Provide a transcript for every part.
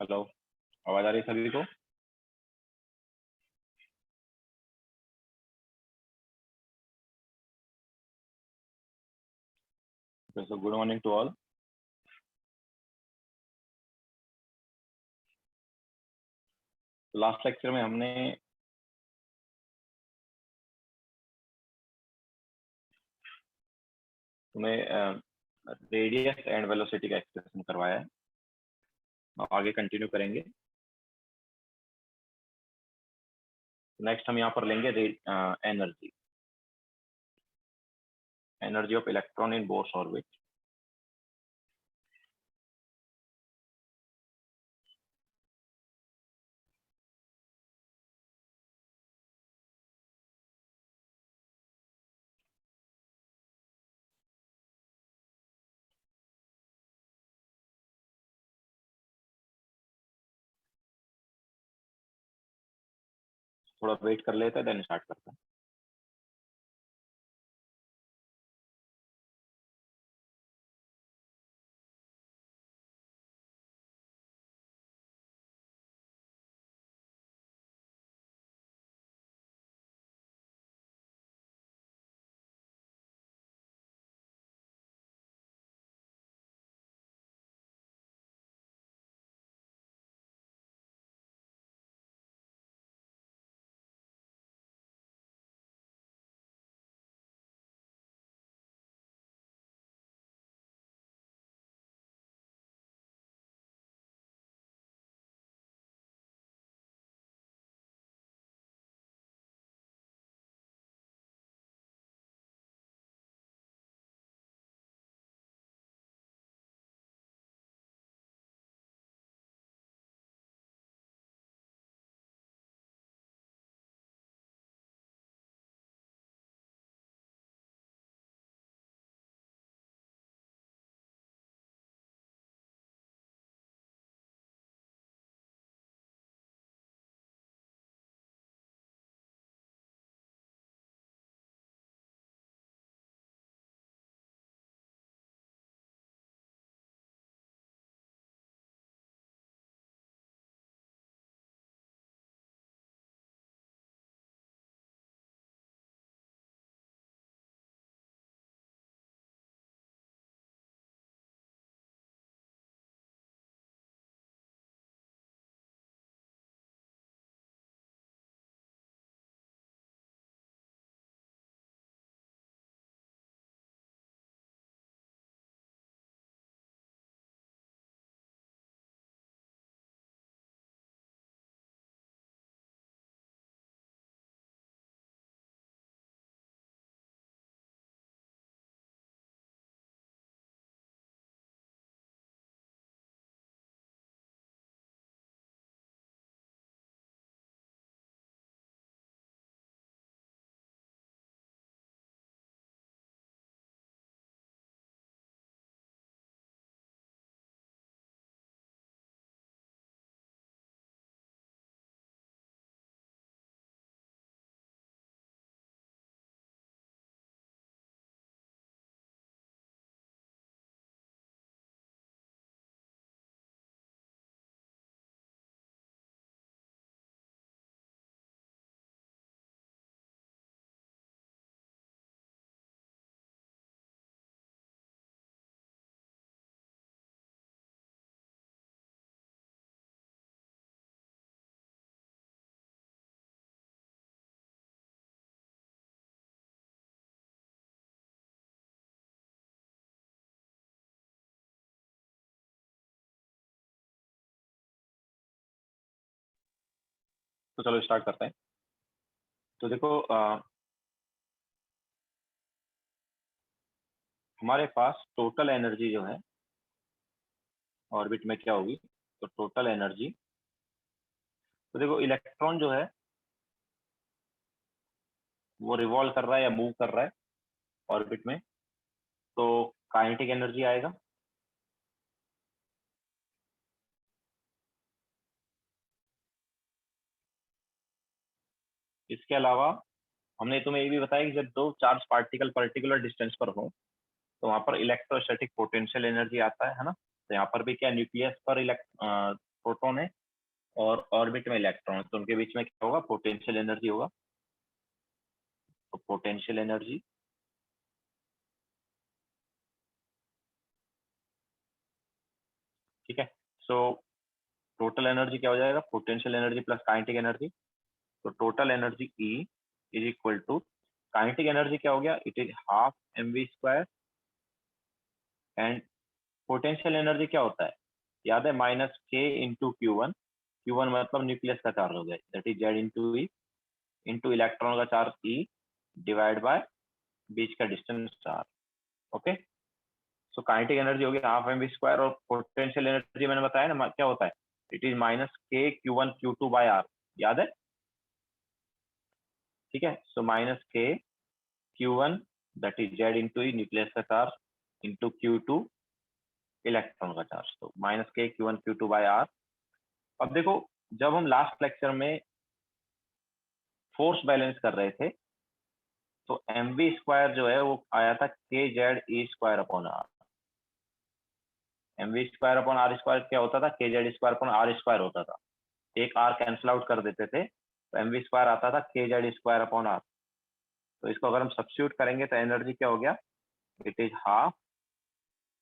Hello, आवाज आ रही है सभी को? So good morning to all. Last lecture में हमने तुम्हें रेडियस एंड वेलोसिटी का एक्सप्रेशन करवाया है। आगे कंटिन्यू करेंगे। नेक्स्ट हम यहाँ पर लेंगे energy energy of electron in Bohr's orbit. थोड़ा वेट कर लेते हैं, देन स्टार्ट करते हैं। तो चलो स्टार्ट करते हैं। तो देखो, हमारे पास टोटल एनर्जी जो है ऑर्बिट में क्या होगी, तो टोटल एनर्जी, तो देखो इलेक्ट्रॉन जो है वो रिवॉल्व कर रहा है या मूव कर रहा है ऑर्बिट में, तो काइनेटिक एनर्जी आएगा। इसके अलावा हमने तुम्हें ये भी बताया कि जब दो चार्ज पार्टिकल पर्टिकुलर डिस्टेंस पर हो तो वहां पर इलेक्ट्रोस्टैटिक पोटेंशियल एनर्जी आता है ना। तो यहाँ पर भी क्या न्यूक्लियस पर प्रोटॉन है और ऑर्बिट में इलेक्ट्रॉन है, तो उनके बीच में क्या होगा, पोटेंशियल एनर्जी होगा। तो पोटेंशियल एनर्जी ठीक है। सो टोटल एनर्जी क्या हो जाएगा, potential energy plus kinetic energy. तो total energy E is equal to kinetic energy क्या हो गया, it is half mv², and potential energy क्या होता है, याद है, minus k into Q1। Q1 मतलब न्यूक्लियस का चार्ज हो गया, that is Z into E, into electron का चार्ज E डिवाइड बाय बीच का distance charge. Okay, so kinetic energy होगी हाफ mv², और पोटेंशियल एनर्जी मैंने बताया ना क्या होता है, it is minus k Q1 Q2 by R, याद है, ठीक है। So minus k Q1 that is Z into e, nucleus का चार्ज, इंटू Q2 इलेक्ट्रॉन का चार्ज, तो minus k Q1 Q2 by R। अब देखो, जब हम लास्ट लेक्चर में फोर्स बैलेंस कर रहे थे, तो mv² जो है वो आया था kZe²/R। mv²/R² क्या होता था, kZ²/R² होता था, एक R कैंसिल आउट कर देते थे, तो mv² आता था kZ²/R। तो इसको अगर हम सब्स्टिट्यूट करेंगे तो एनर्जी क्या हो गया, it is half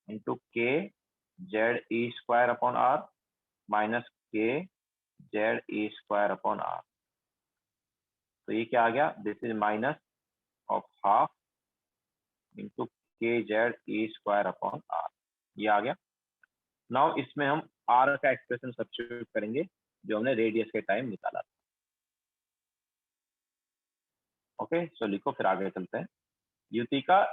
into kZe²/R minus kZe²/R। तो ये क्या आ गया, this is minus of half into kZe²/R, ये आ गया। नाउ इसमें हम R का एक्सप्रेशन सब्स्टिट्यूट करेंगे जो हमने रेडियस के टाइम निकाला था। ओके, सो लिखो, फिर आगे चलते हैं। युतिका,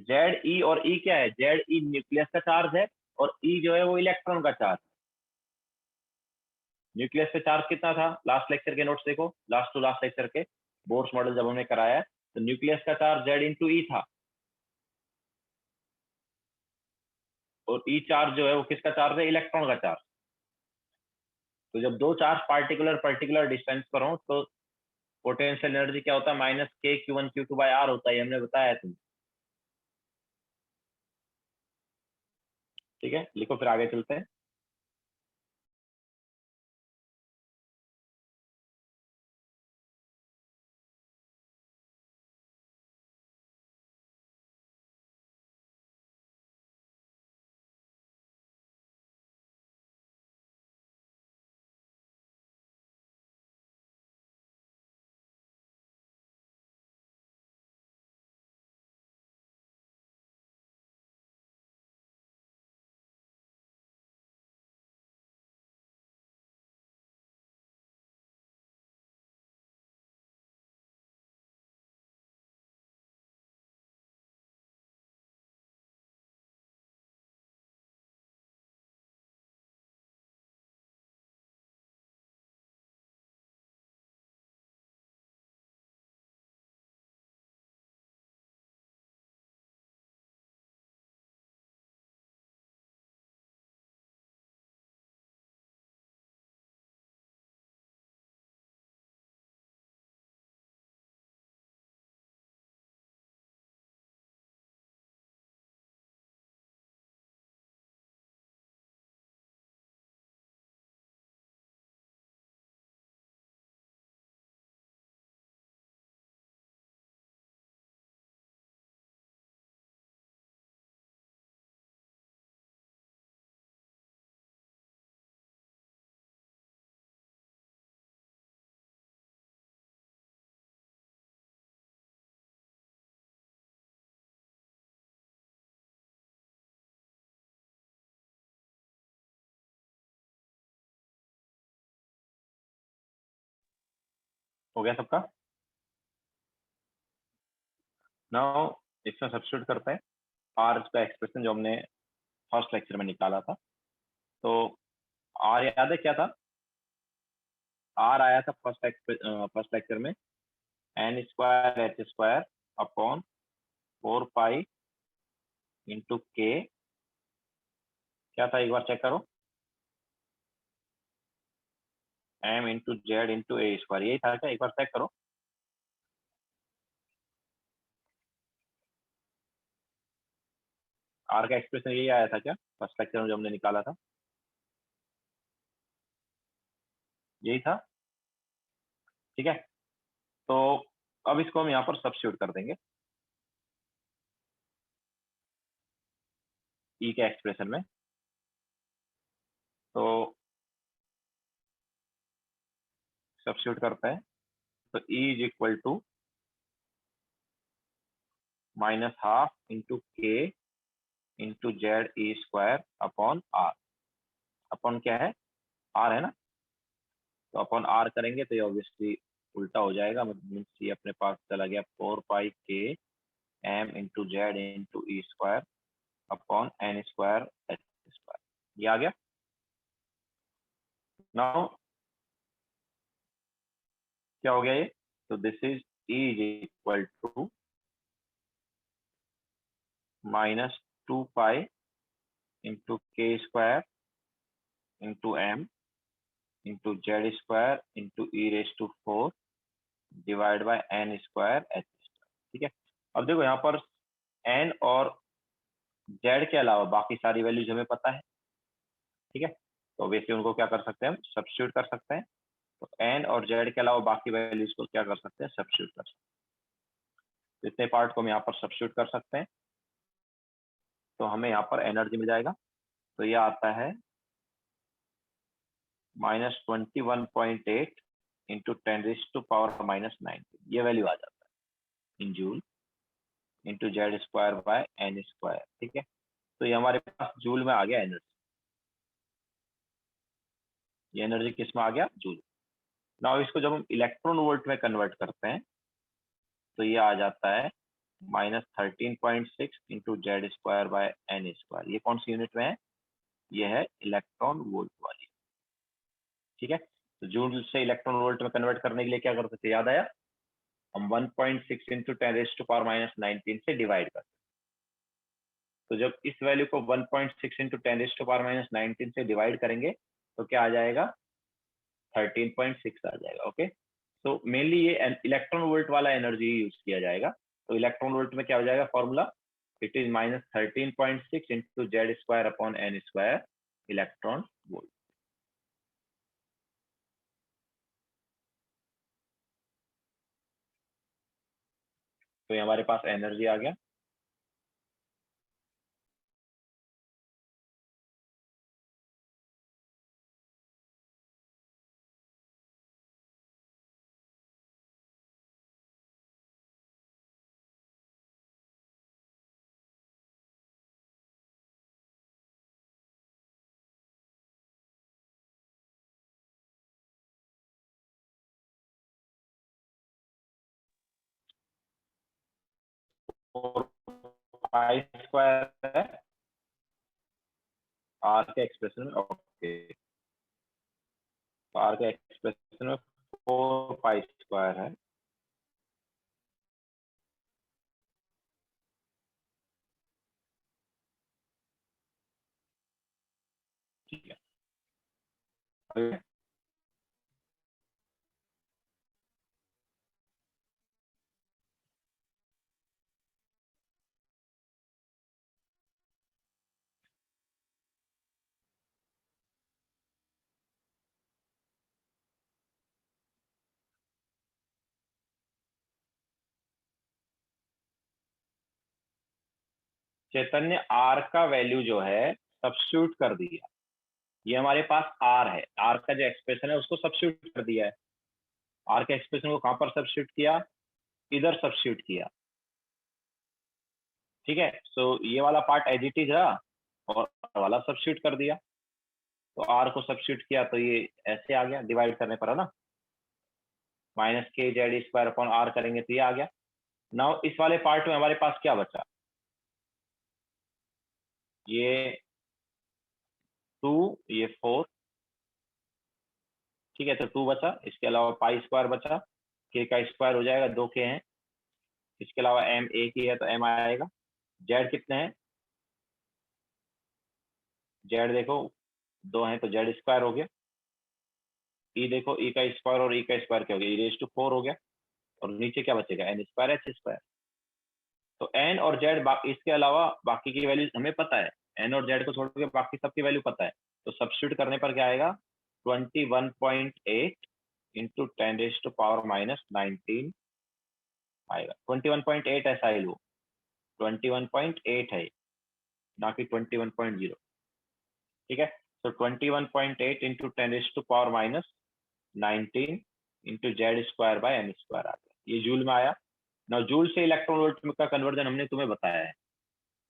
Ze और E क्या है, Ze न्यूक्लियस का चार्ज है और E जो है वो इलेक्ट्रॉन का चार्ज। न्यूक्लियस पे चार्ज कितना था, लास्ट लेक्चर के नोट्स देखो, लास्ट टू लास्ट लेक्चर के बोर्स मॉडल जब हमने कराया है, तो न्यूक्लियस का चार्ज Z इंटू ई था, और ई चार्ज जो है वो किसका चार्ज है, इलेक्ट्रॉन का चार्ज। तो जब दो चार्ज पार्टिकुलर पर्टिकुलर डिस्टेंस पर हो, तो पोटेंशियल एनर्जी क्या होता है, minus k Q1 Q2 by R होता है, हमने बताया तुम, ठीक है। लिखो, फिर आगे चलते हैं। हो गया सबका। नाउ इसमें सब्स्टिट्यूट करते हैं R का एक्सप्रेशन जो हमने फर्स्ट लेक्चर में निकाला था। तो R याद है क्या था, R आया था फर्स्ट लेक्चर में n²h²/4 पाई इंटू k, क्या था एक बार चेक करो, m into Z into a², यही था क्या, एक बार चेक करो। R का एक्सप्रेशन यही आया था क्या फर्स्ट लेक्चर में जो हमने निकाला था। यही था, ठीक है। तो अब इसको हम यहाँ पर सब्स्टिट्यूट कर देंगे ई के एक्सप्रेशन में। तो सब्स्टिट्यूट करते हैं, तो E is equal to -12 into K into Z E square upon R. Upon क्या है, आर है ना, तो अपॉन आर करेंगे तो ये ऑब्वियसली उल्टा हो जाएगा, मीन्स ये अपने पास चला गया 4 pi K M into Z into E square upon N square H square, ये आ गया। नाउ क्या हो गया ये, तो this is E is equal to -2 pi into K square into M into Z square into E raise to 4 divide by N square H square, ठीक है। अब देखो यहाँ पर एन और जेड के अलावा बाकी सारी वैल्यूज हमें पता है, ठीक है। तो वैसे उनको क्या कर सकते हैं, हम सब्स्टिट्यूट कर सकते हैं। तो एन और जेड के अलावा बाकी वैल्यूज को क्या कर सकते हैं, सब्स्टिट्यूट कर सकते हैं। इतने पार्ट को हम यहाँ पर सब्स्टिट्यूट कर सकते हैं, तो हमें यहाँ पर एनर्जी मिल जाएगा। तो ये आता है -21.8 इंटू 10⁻⁻⁹, ये वैल्यू आ जाता है in joule into Z square by N square, ठीक है। तो ये हमारे पास जूल में आ गया एनर्जी, ये एनर्जी किस में आ गया, जूल। नाउ इसको जब हम इलेक्ट्रॉन वोल्ट में कन्वर्ट करते हैं तो ये आ जाता है -13.6 into Z square by N square. ये कौन सी यूनिट में है, ये है इलेक्ट्रॉन वोल्ट वाली, ठीक है। तो जूल से इलेक्ट्रॉन वोल्ट में कन्वर्ट करने के लिए क्या करते थे, याद आया, हम 1.6 इंटू 10⁻⁻⁹ से डिवाइड करते। तो जब इस वैल्यू को 1.6 इंटू 10⁻⁻⁹ से डिवाइड करेंगे तो क्या आ जाएगा, 13.6 आ जाएगा, ओके। तो मेनली ये इलेक्ट्रॉन वोल्ट वाला एनर्जी यूज किया जाएगा। तो इलेक्ट्रॉन वोल्ट में क्या हो जाएगा formula, it is -13.6 into Z square upon N square electron volt. तो ये हमारे पास एनर्जी आ गया। और पाई स्क्वायर है आर के एक्सप्रेशन में, ओके। तो आर के एक्सप्रेशन में 4 पाई स्क्वायर है, ठीक है। चैतन्य आर का वैल्यू जो है सब्स्टिट्यूट कर दिया, ये हमारे पास आर है, आर का जो एक्सप्रेशन है उसको सब्स्टिट्यूट कर दिया है। आर के एक्सप्रेशन को कहां पर सब्स्टिट्यूट किया, इधर सब्स्टिट्यूट किया, ठीक है। सो ये वाला पार्ट एज इट इज रहा और वाला सब्स्टिट्यूट कर दिया। तो आर को सब्स्टिट्यूट किया तो ये ऐसे आ गया, डिवाइड करने पर है ना, -k/z² अपॉन आर करेंगे तो ये आ गया। नाउ इस वाले पार्ट में हमारे पास क्या बचा, ये 2 ये 4, ठीक है। तो 2 बचा, इसके अलावा पाई स्क्वायर बचा, के का स्क्वायर हो जाएगा, 2 के हैं, इसके अलावा एम एक ही है तो एम आएगा। जेड कितने हैं, जेड देखो 2 हैं तो जेड स्क्वायर हो गया। ई देखो ई का स्क्वायर और ई का स्क्वायर क्या हो गया, e⁻⁴ हो गया। और नीचे क्या बचेगा, एन स्क्वायर एच स्क्वायर। तो एन और जेड इसके अलावा बाकी की वैल्यू हमें पता है, एन और जेड को छोड़ के बाकी सबकी वैल्यू पता है। तो सब्स्टिट्यूट करने पर क्या आएगा, 21.8 इंटू 10⁻⁻19 आएगा। 21.8 एसाइल वो 21.8 है, ना कि 21.0। ठीक है, तो 21.8 into 10⁻⁻19 into Z² bye M² आ गया, ये जूल में आया ना। जूल से इलेक्ट्रॉन वोल्ट में का कन्वर्जन हमने तुम्हें बताया है,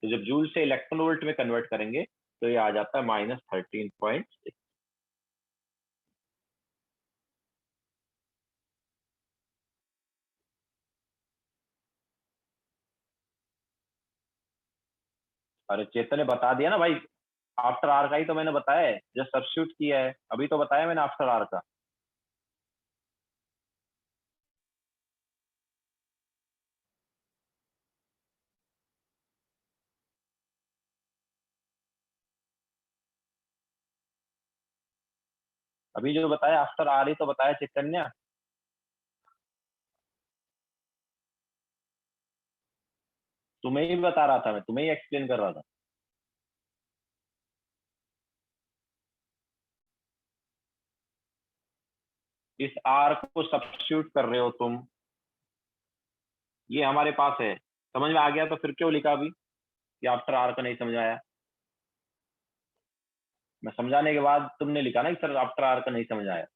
तो जब जूल से इलेक्ट्रॉन वोल्ट में कन्वर्ट करेंगे तो ये आ जाता है -13.6। अरे चेतन ने बता दिया ना भाई, आफ्टर आर का ही तो मैंने बताया है, जब सब्स्टिट्यूट किया है अभी तो बताया मैंने आफ्टर आर का। अभी जो बताया आफ्टर आर ही तो बताया चैतन्य। तुम्हें ही बता रहा था, मैं तुम्हें ही एक्सप्लेन कर रहा था। इस आर को सब्स्टिट्यूट कर रहे हो तुम, ये हमारे पास है, समझ में आ गया तो फिर क्यों लिखा अभी कि आफ्टर आर का नहीं समझ आया? मैं समझाने के बाद तुमने लिखा ना कि सर आफ्टर आर का नहीं समझ आया।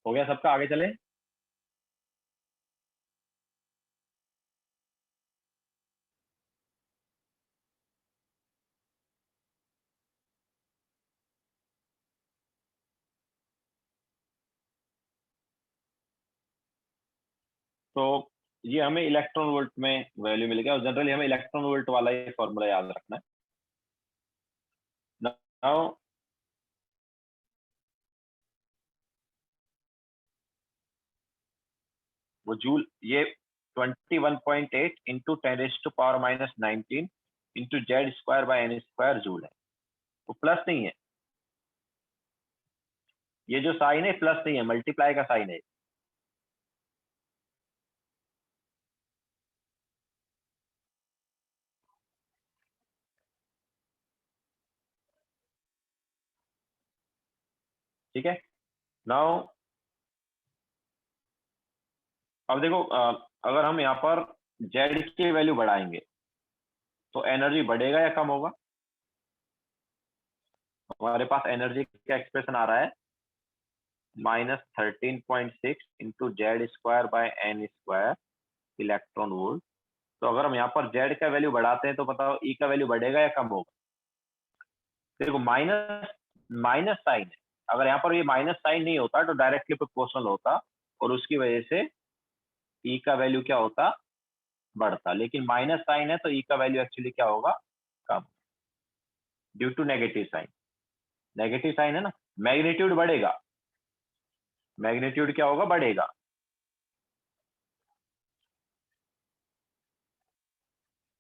हो गया सबका, आगे चले। तो ये हमें इलेक्ट्रॉन वोल्ट में वैल्यू मिल गया, और जनरली हमें इलेक्ट्रॉन वोल्ट वाला ही फॉर्मूला याद रखना है। नाउ वो जूल, ये 21.8 into 10⁻⁻19 into Z² bye N² joule है, वो प्लस नहीं है, ये जो साइन है प्लस नहीं है, मल्टीप्लाई का साइन है। ठीक है, नाउ अब देखो, अगर हम यहाँ पर Z की वैल्यू बढ़ाएंगे तो एनर्जी बढ़ेगा या कम होगा? हमारे पास एनर्जी का एक्सप्रेशन आ रहा है -13.6 into Z² bye N² electron volt. तो अगर हम यहाँ पर Z का वैल्यू बढ़ाते हैं तो बताओ E का वैल्यू बढ़ेगा या कम होगा? देखो माइनस माइनस साइन है, अगर यहाँ पर ये माइनस साइन नहीं होता तो डायरेक्टली प्रोपोर्शनल होता, और उसकी वजह से E का वैल्यू क्या होता? बढ़ता। लेकिन माइनस साइन है तो E का वैल्यू एक्चुअली क्या होगा? कम, due to negative sign. Negative sign है ना, मैग्नीट्यूड बढ़ेगा, मैग्नीट्यूड क्या होगा? बढ़ेगा।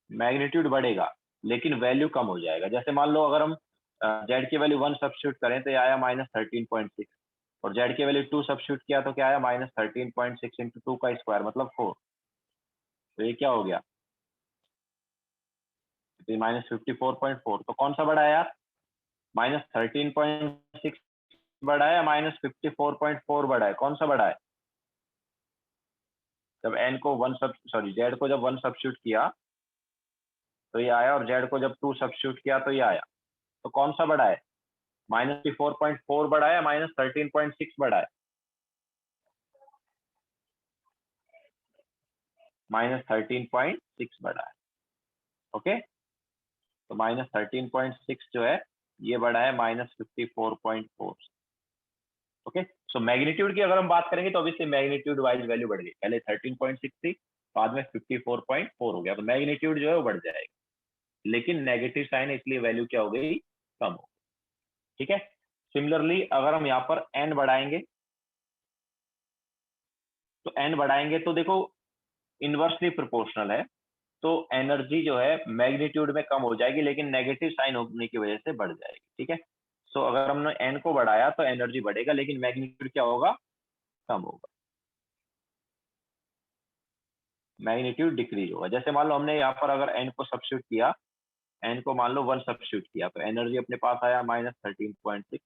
मैग्नीट्यूड बढ़ेगा लेकिन वैल्यू कम हो जाएगा। जैसे मान लो अगर हम जेड की वैल्यू 1 सब्स्टिट्यूट करें तो ये आया -13.6, और जेड की वैल्यू 2 सब्स्टिट्यूट किया तो क्या आया? -13.6 इंटू 2 का स्क्वायर मतलब 4। तो ये क्या हो गया? -54.4। तो कौन सा बड़ा है यार? -13.6 बड़ा है या -54.4 बड़ा है? कौन सा बड़ा है? जब एन को वन सब सॉरी जेड को जब 1 सब्स्टिट्यूट किया तो ये आया, और जेड को जब 2 सब्स्टिट्यूट किया तो ये आया। तो कौन सा बड़ा है? -54.4 बड़ा है या -13.6 बड़ा है? -13.6 बड़ा है। ओके, तो -13.6 जो है ये बड़ा है -54.4। ओके, सो मैग्नीट्यूड की अगर हम बात करेंगे तो ऑब्वियसली मैग्नीट्यूड वाइज वैल्यू बढ़ गई, पहले 13.6 थी, बाद में 54.4 हो गया, तो मैग्नीट्यूड जो है वो बढ़ जाएगी। लेकिन नेगेटिव साइन है इसलिए वैल्यू क्या हो गई? कम हो। ठीक है, सिमिलरली अगर हम यहाँ पर एन बढ़ाएंगे तो एन बढ़ाएंगे तो देखो इनवर्सली प्रोपोर्शनल है, तो एनर्जी जो है मैग्नीट्यूड में कम हो जाएगी लेकिन नेगेटिव साइन होने की वजह से बढ़ जाएगी। ठीक है, सो अगर हमने एन को बढ़ाया तो एनर्जी बढ़ेगा, लेकिन मैग्नीट्यूड क्या होगा, कम होगा, मैग्नीट्यूड डिक्रीज होगा। जैसे मान लो हमने यहाँ पर अगर एन को सब्स्टिट्यूट किया, एन को मान लो 1 सब्स्टिट्यूट किया, तो एनर्जी अपने पास आया -13.6।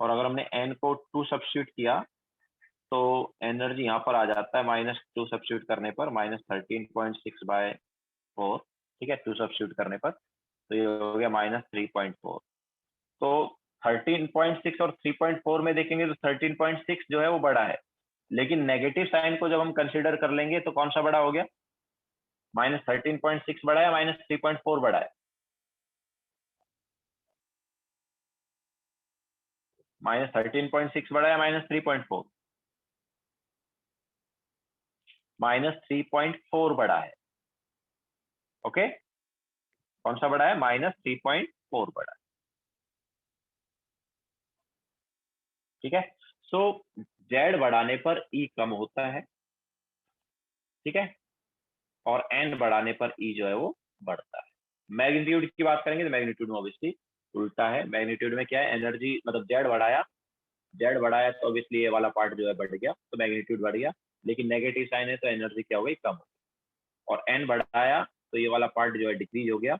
और अगर हमने एन को 2 सब्स्टिट्यूट किया तो एनर्जी यहाँ पर आ जाता है -2 सब्स्टिट्यूट करने पर -13.6/4। ठीक है, 2 सब्स्टिट्यूट करने पर तो ये हो गया -3.4। तो 13.6 और 3.4 में देखेंगे तो 13.6 जो है वो बड़ा है, लेकिन नेगेटिव साइन को जब हम कंसिडर कर लेंगे तो कौन सा बड़ा हो गया, -13.6 बड़ा है, -3.4 बड़ा है, -13.6 बड़ा है, -3.4, -3.4 बड़ा है। ओके, कौन सा बड़ा है, -3.4 बड़ा है। ठीक है, सो जेड बढ़ाने पर ई कम होता है, ठीक है, और एन बढ़ाने पर ई जो है वो बढ़ता है। मैग्नीट्यूड की बात करेंगे तो मैग्नीट्यूड में ऑब्वियसली उल्टा है। मैग्नीट्यूड में क्या है, एनर्जी मतलब जेड बढ़ाया तो ऑब्वियसली ये वाला पार्ट जो है बढ़ गया, तो मैग्नीट्यूड बढ़ गया, लेकिन नेगेटिव साइन है तो एनर्जी क्या हो गई, कम हो गई। और एन बढ़ाया तो ये वाला पार्ट जो है डिक्रीज हो गया,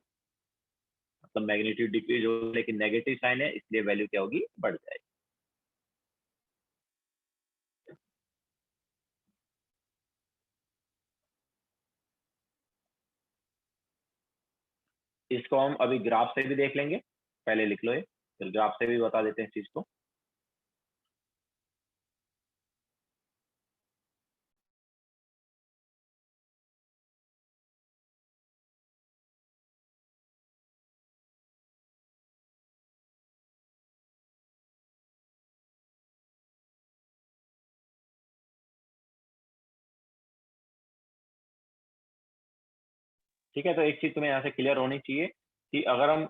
मतलब मैग्नीट्यूड डिक्रीज हो, लेकिन नेगेटिव साइन है इसलिए वैल्यू क्या होगी, बढ़ जाएगी। इसको हम अभी ग्राफ से भी देख लेंगे, पहले लिख लो ये, फिर ग्राफ से भी बता देते हैं इस चीज को। ठीक है, तो एक चीज तुम्हें यहाँ से क्लियर होनी चाहिए कि अगर हम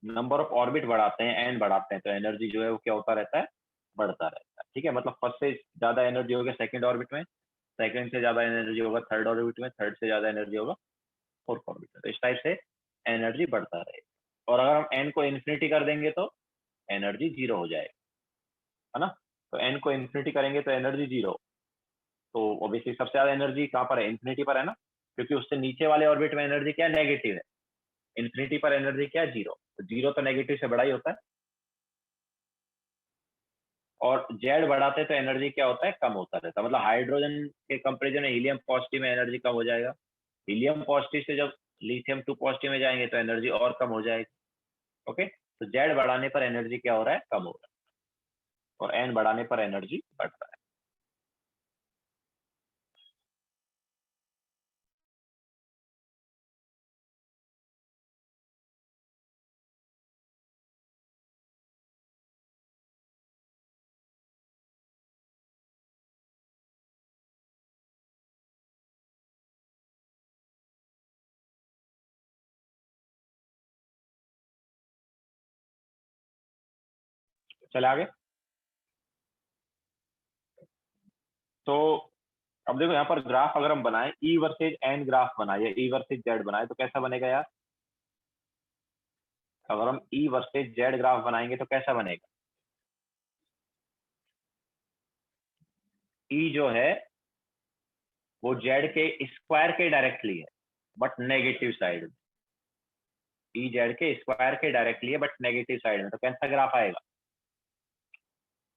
नंबर ऑफ ऑर्बिट बढ़ाते हैं, एन बढ़ाते हैं, तो एनर्जी जो है वो क्या होता रहता है, बढ़ता रहता है। ठीक है, मतलब फर्स्ट से ज्यादा एनर्जी होगा सेकंड ऑर्बिट में, सेकंड से ज्यादा एनर्जी होगा थर्ड ऑर्बिट में, थर्ड से ज्यादा एनर्जी होगा फोर्थ ऑर्बिट में। तो इस टाइप से एनर्जी बढ़ता रहेगा। और अगर हम एन को इन्फिनिटी कर देंगे तो एनर्जी जीरो हो जाएगी, है ना। तो एन को इन्फिनिटी करेंगे तो एनर्जी जीरो, तो ऑब्वियसली सबसे ज्यादा एनर्जी कहाँ पर है, इन्फिनिटी पर है ना, क्योंकि उससे नीचे वाले ऑर्बिट में एनर्जी क्या है, नेगेटिव है। इन्फिनिटी पर एनर्जी क्या है, जीरो, तो जीरो तो नेगेटिव से बड़ा ही होता है। और जेड बढ़ाते तो एनर्जी क्या होता है, कम होता रहता है। मतलब हाइड्रोजन के कंपेरिजन में हीलियम पॉजिटिव में एनर्जी कम हो जाएगा, हीलियम पॉजिटिव से जब लिथियम 2 पॉजिटिव में जाएंगे तो एनर्जी और कम हो जाएगी। ओके, तो जेड बढ़ाने पर एनर्जी क्या हो रहा है, कम हो रहा है, और एन बढ़ाने पर एनर्जी बढ़ रहा है। चले आगे। तो अब देखो यहाँ पर ग्राफ अगर हम बनाए, ई वर्सेज एन ग्राफ बनाए या ई वर्सेज जेड बनाए तो कैसा बनेगा यार, अगर हम ई वर्सेज जेड ग्राफ बनाएंगे तो कैसा बनेगा। ई जो है वो जेड के स्क्वायर के डायरेक्टली है, बट नेगेटिव साइड में। ई जेड के स्क्वायर के डायरेक्टली है बट नेगेटिव साइड में, तो कैसा ग्राफ आएगा,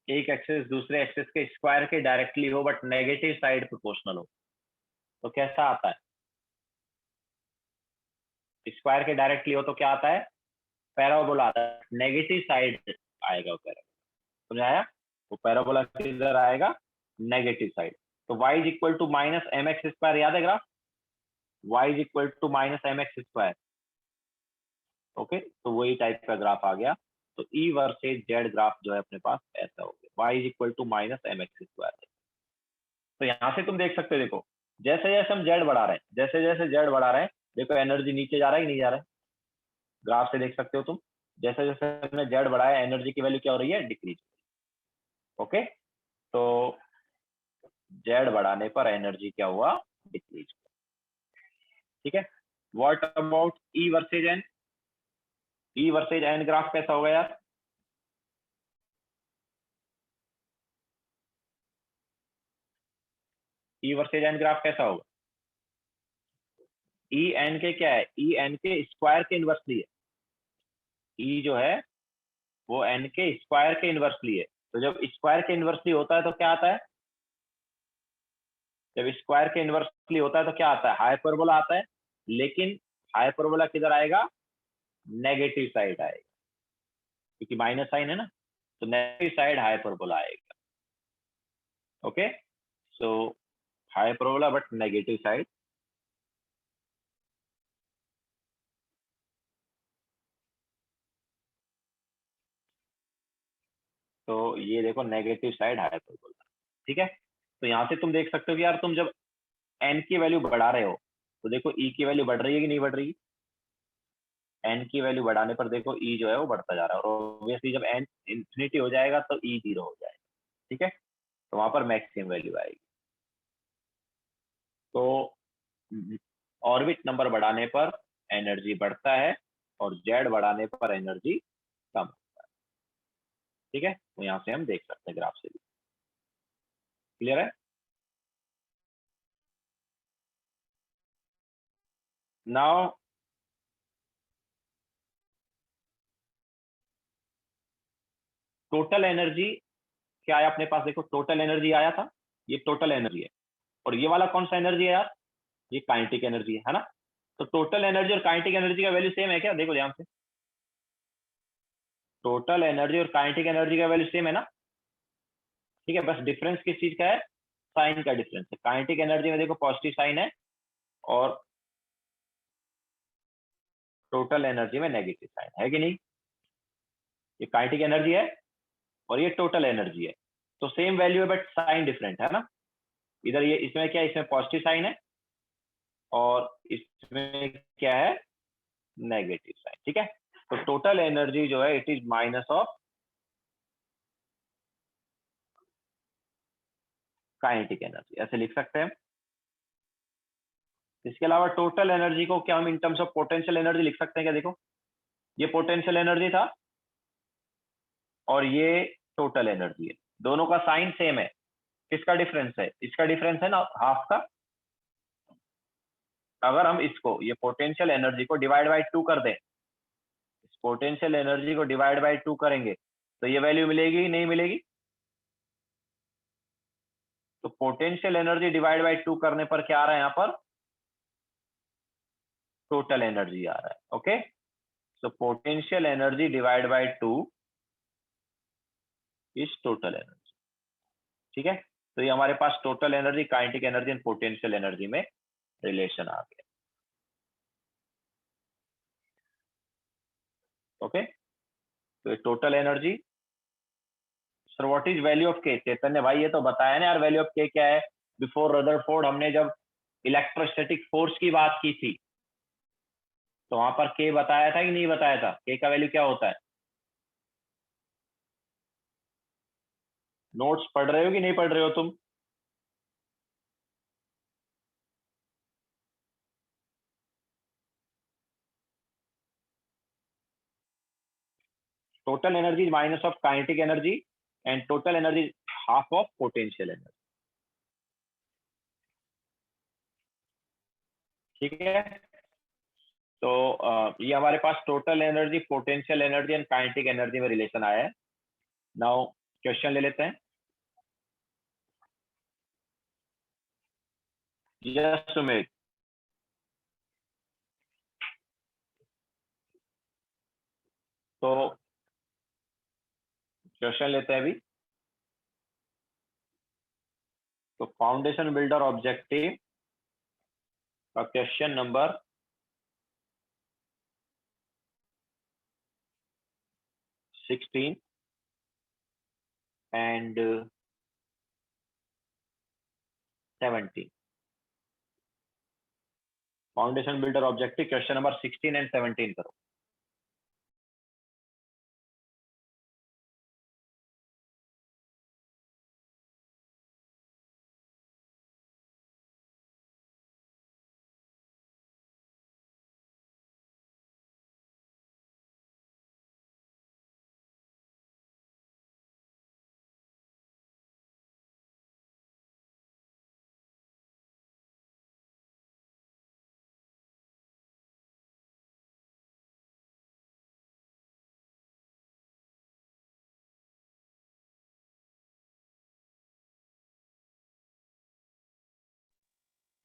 एक एक्सिस दूसरे एक्सिस के स्क्वायर के डायरेक्टली हो बट नेगेटिव साइड प्रोपोर्शनल हो, तो कैसा आता है, स्क्वायर के डायरेक्टली हो तो क्या आता है, पैराबोला आता है, नेगेटिव साइड आएगा वो पैराबोला। समझाया, वो पैराबोला किधर आएगा, नेगेटिव साइड। तो y is equal to minus m x square, याद है graph, y is equal to minus m x square. Okay, तो वही टाइप का ग्राफ आ गया। तो ई वर्सेज जेड ग्राफ जो है अपने पास ऐसा हो गया, y is equal to minus m x square. तो यहाँ से तुम देख सकते हो, देखो जैसे जैसे हम जेड बढ़ा रहे हैं, जैसे जैसे जेड बढ़ा रहे हैं, देखो एनर्जी नीचे जा रहा है कि नहीं जा रहा है, ग्राफ से देख सकते हो तुम। जैसे जैसे हमने जेड बढ़ाया एनर्जी की वैल्यू क्या हो रही है, डिक्रीज। ओके, तो जेड बढ़ाने पर एनर्जी क्या हुआ, डिक्रीज। ठीक है, what about E versus n, E versus n graph कैसा होगा यार? ई वर्सेज एन ग्राफ कैसा होगा? ई एन के क्या है? ई एन के स्क्वायर के इनवर्सली है। ई जो है वो एन के स्क्वायर के इनवर्सली है। तो जब स्क्वायर के इनवर्सली होता है तो क्या आता है? जब स्क्वायर के इनवर्सली होता है तो क्या आता है? हाइपरबोला आता है। लेकिन हाइपरबोला किधर आएगा? नेगेटिव साइड आएगा, क्योंकि माइनस साइन है ना, तो नेगेटिव साइड हाइपरबोला आएगा। Okay, so hyperbola but negative side. तो ये देखो नेगेटिव साइड हाइपरबोला। ठीक है, तो यहां से तुम देख सकते हो कि यार तुम जब एन की वैल्यू बढ़ा रहे हो तो देखो ई की वैल्यू बढ़ रही है कि नहीं बढ़ रही? एन की वैल्यू बढ़ाने पर देखो ई जो है वो बढ़ता जा रहा है, और ऑब्वियसली जब एन इंफिनिटी हो जाएगा तो ई जीरो हो जाएगा। ठीक है, तो वहां पर मैक्सिमम वैल्यू आएगी। तो ऑर्बिट नंबर बढ़ाने पर एनर्जी बढ़ता है और जेड बढ़ाने पर एनर्जी कम। ठीक है, तो यहाँ से हम देख सकते हैं ग्राफ से भी। क्लियर है? नाउ टोटल एनर्जी क्या आया अपने पास? देखो टोटल एनर्जी आया था, ये टोटल एनर्जी है। और ये वाला कौन सा एनर्जी है यार? ये काइनेटिक एनर्जी है ना? तो टोटल एनर्जी और काइनेटिक एनर्जी का वैल्यू सेम है क्या? देखो ध्यान से, टोटल एनर्जी और काइनेटिक एनर्जी का वैल्यू सेम है ना? ठीक है, बस डिफरेंस किस चीज का है? साइन का डिफरेंस है। काइनेटिक एनर्जी में देखो पॉजिटिव साइन है, और टोटल एनर्जी में नेगेटिव साइन है कि नहीं? ये काइनेटिक एनर्जी है और ये टोटल एनर्जी है, तो सेम वैल्यू है बट साइन डिफरेंट है ना? इधर ये इसमें क्या है? इसमें पॉजिटिव साइन है और इसमें क्या है? Negative sign. ठीक है, तो टोटल एनर्जी जो है it is minus of kinetic energy, ऐसे लिख सकते हैं। इसके अलावा टोटल एनर्जी को क्या हम in terms of potential energy लिख सकते हैं क्या? देखो, ये पोटेंशियल एनर्जी था और ये टोटल एनर्जी है, दोनों का साइन सेम है। किसका डिफरेंस है? इसका डिफरेंस है ना, हाफ का। अगर हम इसको, ये पोटेंशियल एनर्जी को डिवाइड बाई टू कर दें, इस पोटेंशियल एनर्जी को डिवाइड बाई टू करेंगे तो ये वैल्यू मिलेगी नहीं मिलेगी? तो potential energy divide by to करने पर क्या आ रहा है? यहाँ पर टोटल एनर्जी आ रहा है। Okay, so potential energy divide by two is total energy. ठीक है, तो ये हमारे पास total energy, kinetic energy and potential energy में रिलेशन आ गया। ओके, तो ये total energy. Sir what is value of K? Chaitanya भाई ये तो बताया ना यार, वैल्यू ऑफ के क्या है? बिफोर रदरफोर्ड हमने जब इलेक्ट्रोस्टैटिक फोर्स की बात की थी तो वहां पर के बताया था कि नहीं बताया था? के का वैल्यू क्या होता है? नोट्स पढ़ रहे हो कि नहीं पढ़ रहे हो तुम? Total energy minus of kinetic energy and total energy half of potential energy. ठीक है, तो ये हमारे पास total energy, potential energy and kinetic energy में रिलेशन आया है। नाउ क्वेश्चन ले लेते हैं। यस सुमित, तो क्वेश्चन लेते हैं अभी। तो फाउंडेशन बिल्डर ऑब्जेक्टिव का question number 16 and 17। Foundation builder objective question number 16 and 17 करो।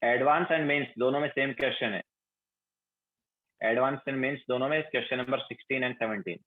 एडवांस एंड मेंस दोनों में सेम क्वेश्चन है, एडवांस एंड मेंस दोनों में question number 16 and 17।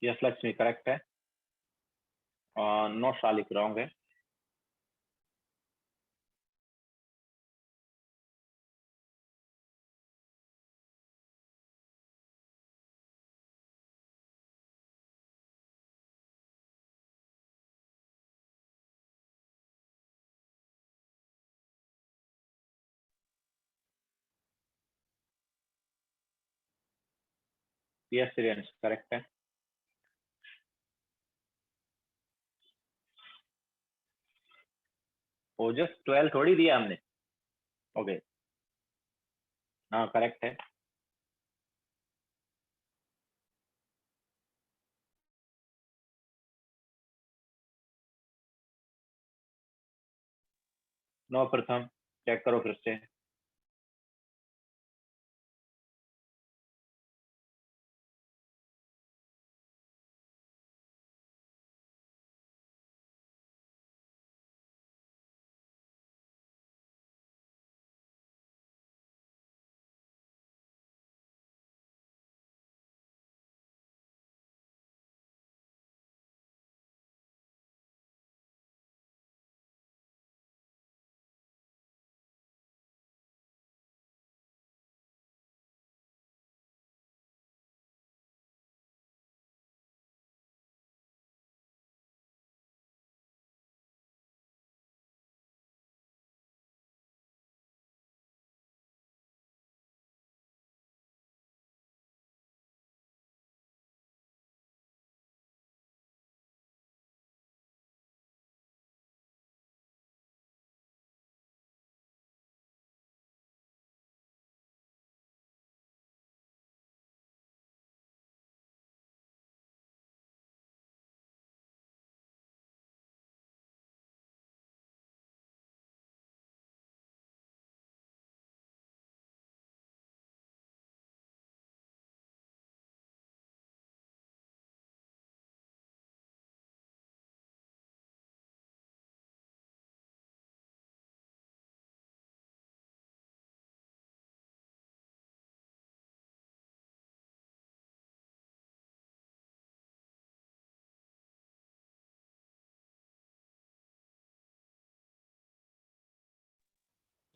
Yes Lakshmi correct है, नो शालिक रॉन्ग है। यस सीरियस करेक्ट है। ओजस 12 थोड़ी दिया हमने। ओके हाँ करेक्ट है। नो प्रथम। चेक करो फिर से।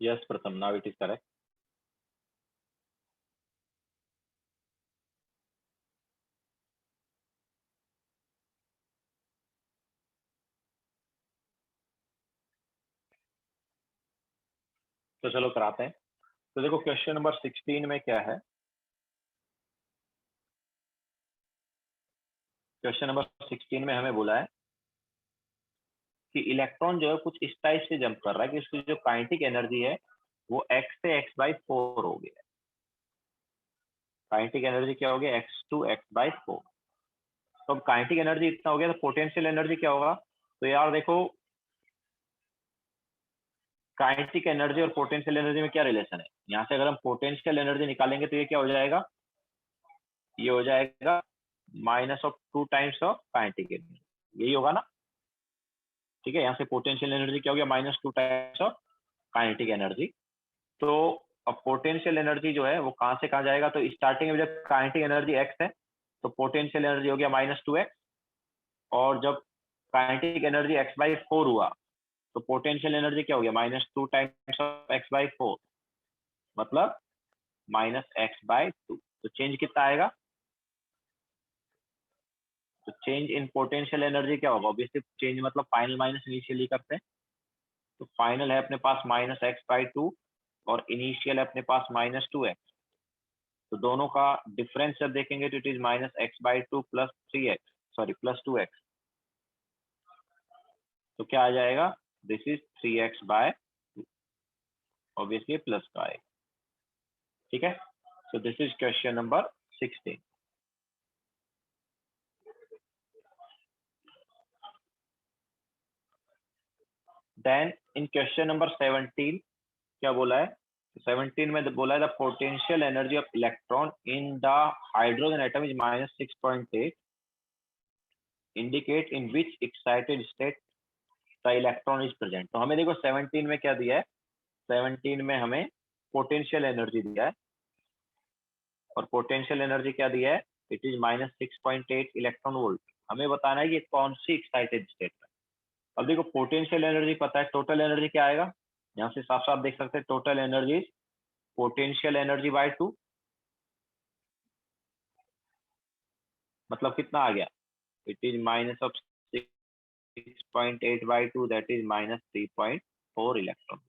यस प्रथम, नाउ इट इज करेक्ट। तो चलो कराते हैं। तो देखो क्वेश्चन नंबर 16 में क्या है। क्वेश्चन नंबर 16 में हमें बोला है कि इलेक्ट्रॉन जो है कुछ इस टाइप से जंप कर रहा है कि उसकी जो काइनेटिक एनर्जी है वो x से x/4 हो गया। काइनेटिक एनर्जी क्या हो गया, x to x/4। तो अब काइनेटिक एनर्जी इतना हो गया तो पोटेंशियल एनर्जी क्या होगा। तो यार देखो काइनेटिक एनर्जी और पोटेंशियल एनर्जी में क्या रिलेशन है। यहाँ से अगर हम पोटेंशियल एनर्जी निकालेंगे तो ये क्या हो जाएगा, ये हो जाएगा -2 टाइम्स ऑफ काइनेटिक एनर्जी, यही होगा ना। ठीक है, यहाँ से पोटेंशियल एनर्जी क्या हो गया, -2 टाइम्स ऑफ काइनेटिक एनर्जी। तो अब पोटेंशियल एनर्जी जो है वो कहाँ से कहाँ जाएगा। तो स्टार्टिंग में जब काइनेटिक एनर्जी x है तो पोटेंशियल एनर्जी हो गया -2x, और जब काइनेटिक एनर्जी x/4 हुआ तो पोटेंशियल एनर्जी क्या हो गया, -2 टाइम्स ऑफ x/4, मतलब -x/2। तो चेंज कितना आएगा, तो चेंज इन पोटेंशियल एनर्जी क्या होगा, ऑब्वियसली चेंज मतलब फाइनल माइनस इनिशियल ही करते हैं। तो फाइनल है अपने पास -x/2 और इनिशियल है अपने पास -2x। तो दोनों का डिफरेंस जब देखेंगे तो it is -x/2 plus 3x, sorry plus 2x। तो क्या आ जाएगा, this is 3x/2, obviously plus का आएगा। ठीक है, so this is question number 16। Then in question number 17 क्या बोला है, 17 में बोला है the potential energy of electron in the hydrogen atom is -6.8, indicate in which excited state the electron is present. तो हमें देखो 17 में क्या दिया है, 17 में हमें पोटेंशियल एनर्जी दिया है, और पोटेंशियल एनर्जी क्या दिया है, इट इज -6.8 इलेक्ट्रॉन वोल्ट। हमें बताना है कि कौन सी एक्साइटेड स्टेट है। अब देखो पोटेंशियल एनर्जी पता है, टोटल एनर्जी क्या आएगा, यहाँ से साफ साफ देख सकते हैं total energy potential energy by 2, मतलब कितना आ गया, it is -6.8/2, that is -3.4 electron.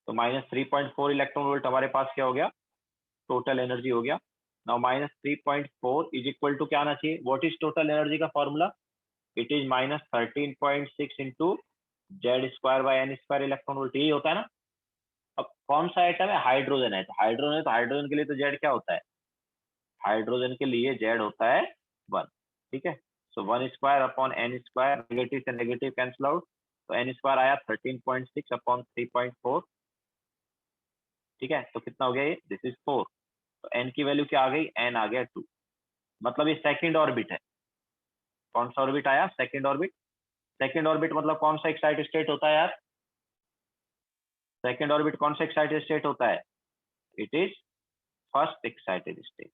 तो -3.4 इलेक्ट्रॉन वोल्ट हमारे पास क्या हो गया, टोटल एनर्जी हो गया। नाउ -3.4 इज इक्वल टू क्या आना चाहिए, व्हाट इज टोटल एनर्जी का formula, it is -13.6 into Z²/n² electron volt, यही होता है ना। अब कौन सा आइटम है, हाइड्रोजन है, तो हाइड्रोजन है तो हाइड्रोजन के लिए तो Z क्या होता है, हाइड्रोजन के लिए Z होता है 1। ठीक है, सो 1² अपॉन n², नेगेटिव से नेगेटिव कैंसिल आउट, तो n स्क्वायर आया 13.6 अपॉन 3.4, ठीक है। तो कितना हो गया ये, दिस इज 4। तो n की वैल्यू क्या आ गई, n आ गया 2। मतलब ये सेकंड ऑर्बिट है। कौन सा ऑर्बिट आया, सेकंड ऑर्बिट। सेकंड ऑर्बिट मतलब कौन सा एक्साइटेड स्टेट होता है यार, सेकंड ऑर्बिट कौन सा एक्साइटेड स्टेट होता है, it is first excited state.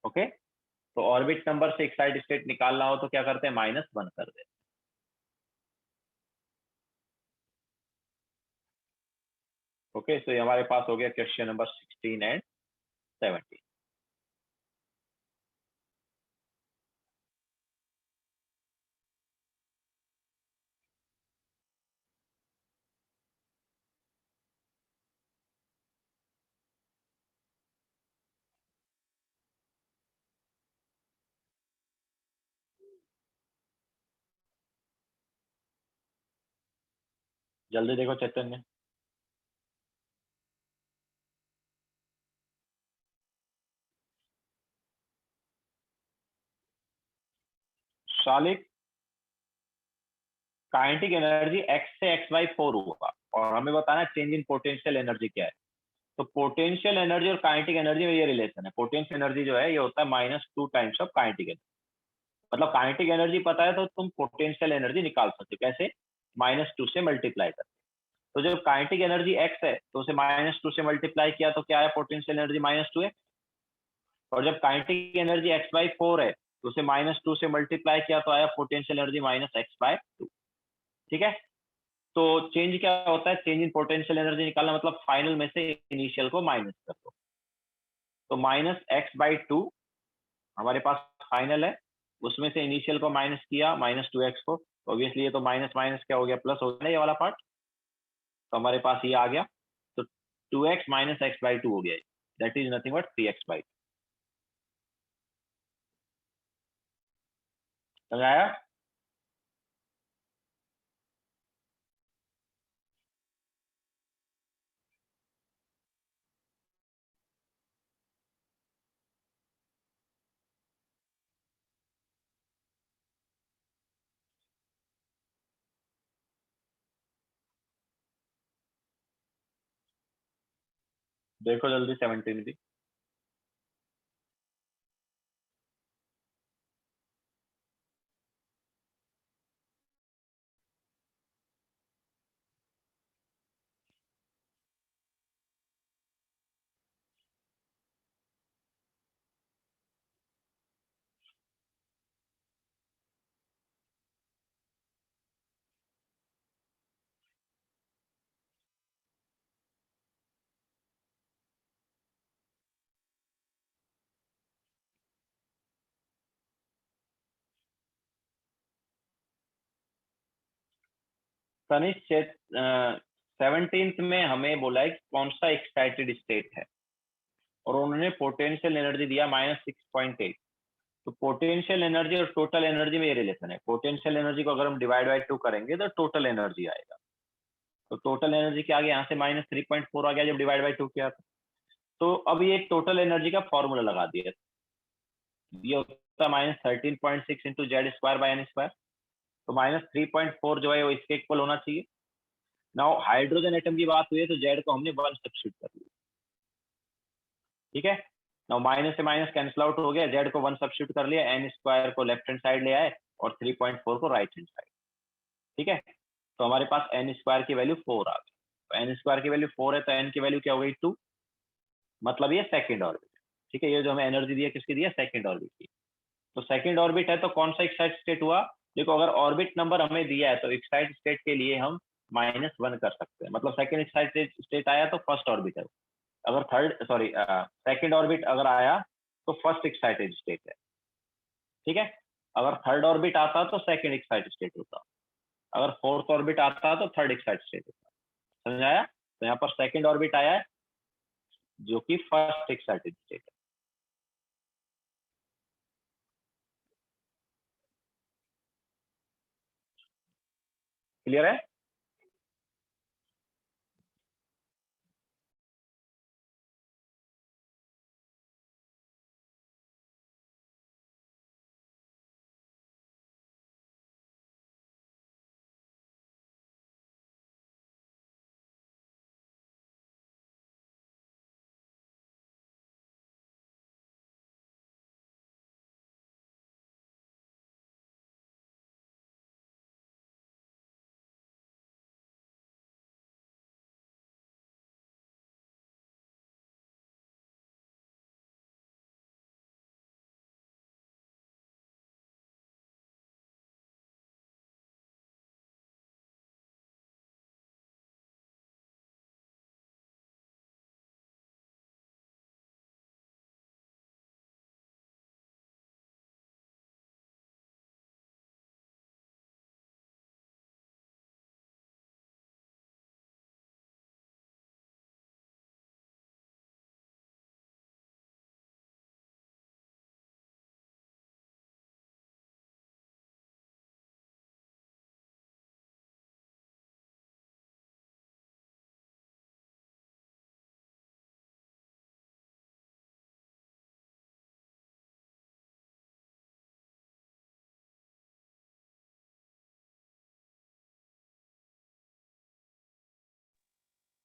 Okay, तो ऑर्बिट नंबर से एक्साइटेड स्टेट निकालना हो तो क्या करते हैं, -1 कर देते। ओके, तो ये हमारे पास हो गया क्वेश्चन नंबर 16 एंड 17। जल्दी देखो चैतन्य। शालिक, काइनेटिक एनर्जी x से x/4 हुआ और हमें बताना चेंज इन पोटेंशियल एनर्जी क्या है। तो पोटेंशियल एनर्जी और काइनेटिक एनर्जी में ये रिलेशन है। पोटेंशियल एनर्जी जो है ये होता है -2 टाइम्स ऑफ काइनेटिक एनर्जी। मतलब काइनेटिक एनर्जी पता है तो तुम पोटेंशियल एनर्जी निकाल सकते हो, कैसे, -2 से मल्टीप्लाई कर। तो जब काइनेटिक एनर्जी x है तो उसे -2 से मल्टीप्लाई किया तो क्या है, पोटेंशियल एनर्जी -2 है। और जब काइनेटिक एनर्जी x/4 है तो उसे -2 से मल्टीप्लाई किया तो आया पोटेंशियल एनर्जी -x/2। ठीक है। तो चेंज क्या होता है, चेंज इन पोटेंशियल एनर्जी निकालना मतलब फाइनल में से इनिशियल को माइनस कर दो। तो -x/2 हमारे पास फाइनल है, उसमें से इनिशियल को माइनस किया -2x को, ऑब्वियसली ये तो माइनस माइनस क्या हो गया, प्लस हो गया ये वाला पार्ट। तो हमारे पास ये आ गया। तो 2x - x/2 हो गया, that is nothing but 3x/2। समझ आया। देखो जल्दी 17 भी। तनिष, 17th में हमें बोला है कि कौन सा एक्साइटेड स्टेट है और उन्होंने पोटेंशियल एनर्जी दिया -6.8। तो पोटेंशियल एनर्जी और टोटल एनर्जी में ये रिलेशन है। पोटेंशियल एनर्जी को अगर हम डिवाइड बाई 2 करेंगे तो टोटल एनर्जी आएगा। तो टोटल एनर्जी क्या आ गया, यहाँ से -3.4 आ गया जब डिवाइड बाई 2 किया था। तो अब ये टोटल एनर्जी का फॉर्मूला लगा दिया, ये होता है -13.6 इंटू Z²/n²। तो -3.4 जो है वो इसके इक्वल होना चाहिए। नाउ हाइड्रोजन एटम की बात हुई है तो जेड को हमने 1 सब्स्टिट्यूट कर लिया। ठीक है। नाउ माइनस से माइनस कैंसिल आउट हो गया, जेड को 1 सब्स्टिट्यूट कर लिया, n² को लेफ्ट हैंड साइड ले आए और 3.4 को राइट हैंड साइड। ठीक है। तो हमारे पास n² की वैल्यू 4 आ गई। तो n² की वैल्यू 4 है तो n की वैल्यू क्या हो गई, 2। मतलब ये सेकंड ऑर्बिट। ठीक है, ये जो हमें एनर्जी दी है किसकी दी है, सेकंड ऑर्बिट की। तो सेकंड ऑर्बिट है तो कौन सा एक्साइट स्टेट हुआ, देखो अगर ऑर्बिट नंबर हमें दिया है तो एक्साइट स्टेट के लिए हम -1 कर सकते हैं। मतलब सेकंड एक्साइटेड स्टेट आया तो फर्स्ट ऑर्बिट है। अगर थर्ड सॉरी सेकंड ऑर्बिट अगर आया तो फर्स्ट एक्साइटेड स्टेट है। ठीक है। अगर थर्ड ऑर्बिट आता तो सेकंड एक्साइटेड स्टेट होता, अगर फोर्थ ऑर्बिट आता तो थर्ड एक्साइटेड स्टेट होता। समझ आया। तो यहाँ पर सेकंड ऑर्बिट आया है जो कि फर्स्ट एक्साइटेड स्टेट है। क्लियर है।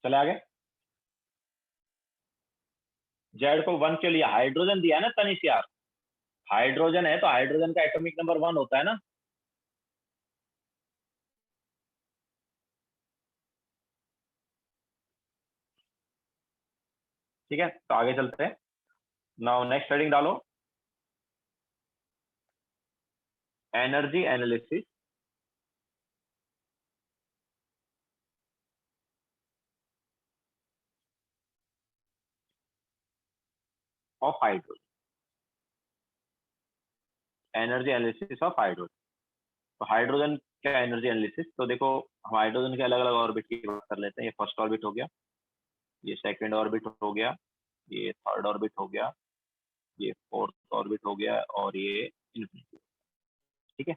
चले आगे। जेड को 1 क्यों लिया? हाइड्रोजन दिया है ना तनिष यार, हाइड्रोजन है तो हाइड्रोजन का एटॉमिक नंबर 1 होता है ना। ठीक है, तो आगे चलते हैं। नाउ नेक्स्ट हेडिंग डालो, energy analysis of hydrogen, energy analysis of hydrogen. तो हाइड्रोजन का एनर्जी एनालिसिस, तो देखो हम हाइड्रोजन के अलग अलग ऑर्बिट की बात कर लेते हैं। ये फर्स्ट ऑर्बिट हो गया, ये सेकंड ऑर्बिट हो गया, ये थर्ड ऑर्बिट हो गया, ये फोर्थ ऑर्बिट हो गया, और ये इन्फिनिटी। ठीक है,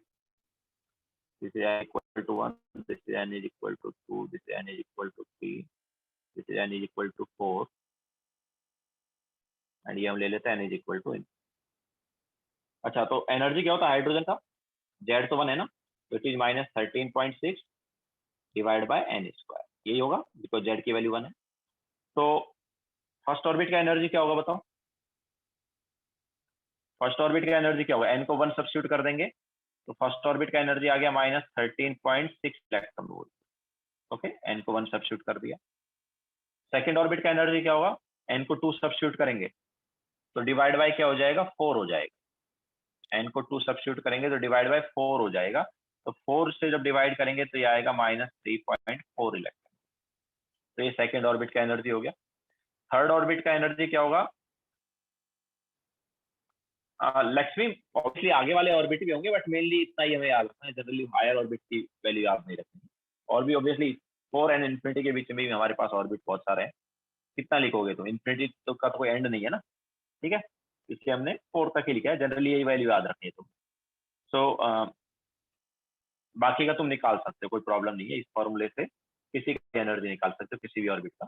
this is n equal to 1, this is n is equal to 2, this is n is equal to 3, this is n is equal to 4, and ये हम ले लेते हैं n is equal to n। अच्छा, तो एनर्जी क्या होता है हाइड्रोजन का? जेड तो 1 है ना, तो it is -13.6 divide by n square, यही होगा बिकॉज जेड की वैल्यू 1 है। तो फर्स्ट ऑर्बिट का एनर्जी क्या होगा बताओ? फर्स्ट ऑर्बिट का एनर्जी क्या होगा? n को 1 सब्स्टिट्यूट कर देंगे तो फर्स्ट ऑर्बिट का एनर्जी आ गया -13.6 इलेक्ट्रॉन वोल्ट। ओके, n को 1 सब्स्टिट्यूट कर दिया। सेकंड ऑर्बिट का एनर्जी क्या होगा? n को 2 सब्स्टिट्यूट करेंगे तो डिवाइड बाय क्या हो जाएगा? 4 हो जाएगा। n को 2 सब्स्टिट्यूट करेंगे तो डिवाइड बाय 4 हो जाएगा, तो 4 से जब डिवाइड करेंगे तो ये आएगा -3.4 इलेक्ट्रॉन। तो ये सेकंड ऑर्बिट का एनर्जी हो गया। थर्ड ऑर्बिट का एनर्जी क्या होगा? लक्ष्मी ऑब्वियसली आगे वाले ऑर्बिट भी होंगे, बट मेनली इतना ही हमें याद रखना है, जनरली हायर ऑर्बिट की वैल्यू याद नहीं रखनी। और भी ऑब्वियसली 4 एंड इन्फिनिटी के बीच में भी हमारे पास ऑर्बिट बहुत सारे हैं। कितना लिखोगे तो इन्फिनिटी तो का तो कोई एंड नहीं है ना। ठीक है, इसलिए हमने 4 तक ही लिखा है, जनरली यही वैल्यू याद रखनी है तुम। सो बाकी का तुम निकाल सकते हो, कोई प्रॉब्लम नहीं है। इस फॉर्मूले से किसी की एनर्जी निकाल सकते हो, किसी भी ऑर्बिट का।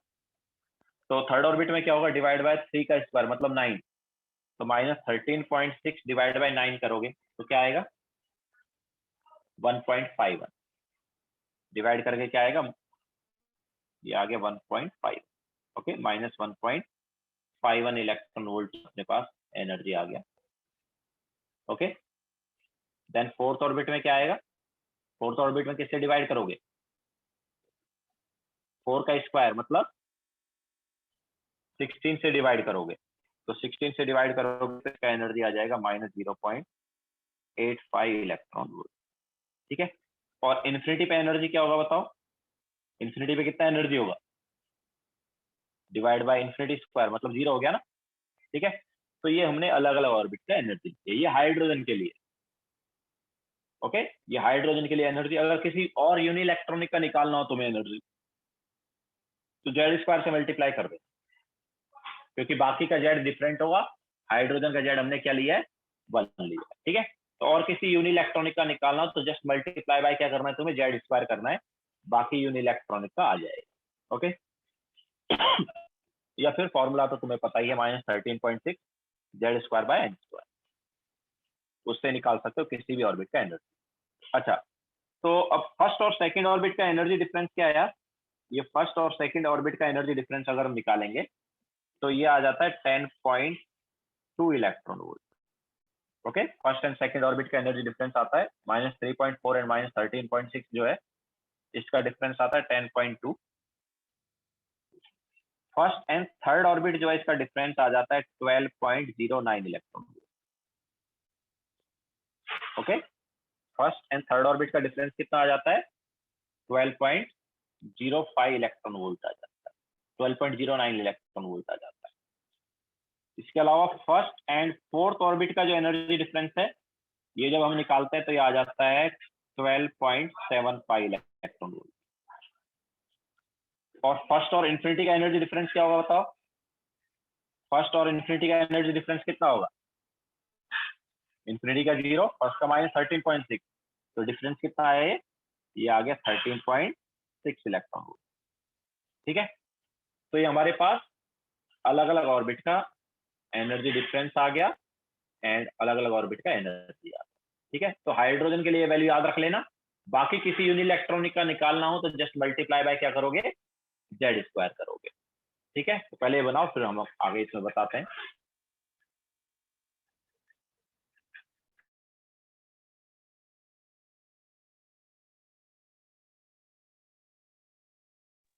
तो थर्ड ऑर्बिट में क्या होगा? डिवाइड बाय 3 का स्क्वायर मतलब 9, तो -13.6 डिवाइड बाय 9 करोगे तो क्या आएगा? 1.51 डिवाइड करके क्या आएगा? ये आ गया 1.5। ओके, -1.51 इलेक्ट्रॉन वोल्ट अपने पास एनर्जी आ गया। ओके, देन फोर्थ ऑर्बिट में क्या आएगा? फोर्थ ऑर्बिट में किससे डिवाइड करोगे? 4 का स्क्वायर मतलब 16 से डिवाइड करोगे, तो 16 से डिवाइड करोगे तो इसका एनर्जी आ जाएगा -0.85 इलेक्ट्रॉन वोल्ट। ठीक है, और इन्फिनिटी पे एनर्जी क्या होगा बताओ? इन्फिनिटी पे कितना एनर्जी होगा? डिवाइड बाय इन्फिनिटी स्क्वायर मतलब 0 हो गया ना। ठीक है, तो ये हमने अलग अलग ऑर्बिट का एनर्जी लिया। ये हाइड्रोजन के लिए। ओके, ये हाइड्रोजन के लिए एनर्जी। अगर किसी और यूनिइलेक्ट्रॉनिक का निकालना हो तुम्हें एनर्जी, तो जेड स्क्वायर से मल्टीप्लाई कर दे, क्योंकि बाकी का जेड डिफरेंट होगा, हाइड्रोजन का जेड हमने क्या लिया है? 1 लिया है। ठीक है, तो और किसी यूनिइलेक्ट्रॉनिक का निकालना हो तो जस्ट मल्टीप्लाई बाय क्या करना है तुम्हें? जेड स्क्वायर करना है, बाकी यूनिइलेक्ट्रॉनिक का आ जाएगा। ओके, या फिर फॉर्मूला तो तुम्हें पता ही है, -13.6 Z square by N square, उससे निकाल सकते हो किसी भी ऑर्बिट का एनर्जी। अच्छा, तो अब फर्स्ट और सेकंड ऑर्बिट का एनर्जी डिफरेंस क्या है यार? ये फर्स्ट और सेकंड ऑर्बिट का एनर्जी डिफरेंस अगर हम निकालेंगे तो ये आ जाता है 10.2 electron volt. Okay, first and second orbit का एनर्जी डिफरेंस आता है -3.4 एंड -13.6 जो है, इसका डिफरेंस आता है 10.2। फर्स्ट एंड थर्ड ऑर्बिट जो है इसका डिफरेंस आ जाता है 12.09 electron volt. Okay, first and third orbit का डिफरेंस कितना आ जाता है? 12.05 इलेक्ट्रॉन वोल्ट आ जाता है, 12.09 इलेक्ट्रॉन वोल्ट आ जाता है। इसके अलावा फर्स्ट एंड फोर्थ ऑर्बिट का जो एनर्जी डिफरेंस है, ये जब हम निकालते हैं तो ये आ जाता है 12.75 इलेक्ट्रॉन वोल्ट। और फर्स्ट और इन्फिनिटी का एनर्जी डिफरेंस क्या होगा बताओ? फर्स्ट और इन्फिनिटी का एनर्जी डिफरेंस कितना होगा? इन्फिनिटी का 0, फर्स्ट का -13.6, तो डिफरेंस कितना आया? ये आ गया 13.6 इलेक्ट्रॉन वोल्ट। ठीक है, तो ये हमारे पास अलग अलग ऑर्बिट का एनर्जी डिफरेंस आ गया एंड अलग अलग ऑर्बिट का एनर्जी आ गया। ठीक है, तो हाइड्रोजन के लिए वैल्यू याद रख लेना। बाकी किसी यूनिइलेक्ट्रॉनिक का निकालना हो तो जस्ट मल्टीप्लाई बाय क्या करोगे? जेड स्क्वायर करोगे। ठीक है, तो पहले ये बनाओ, फिर हम आगे इसमें बताते हैं।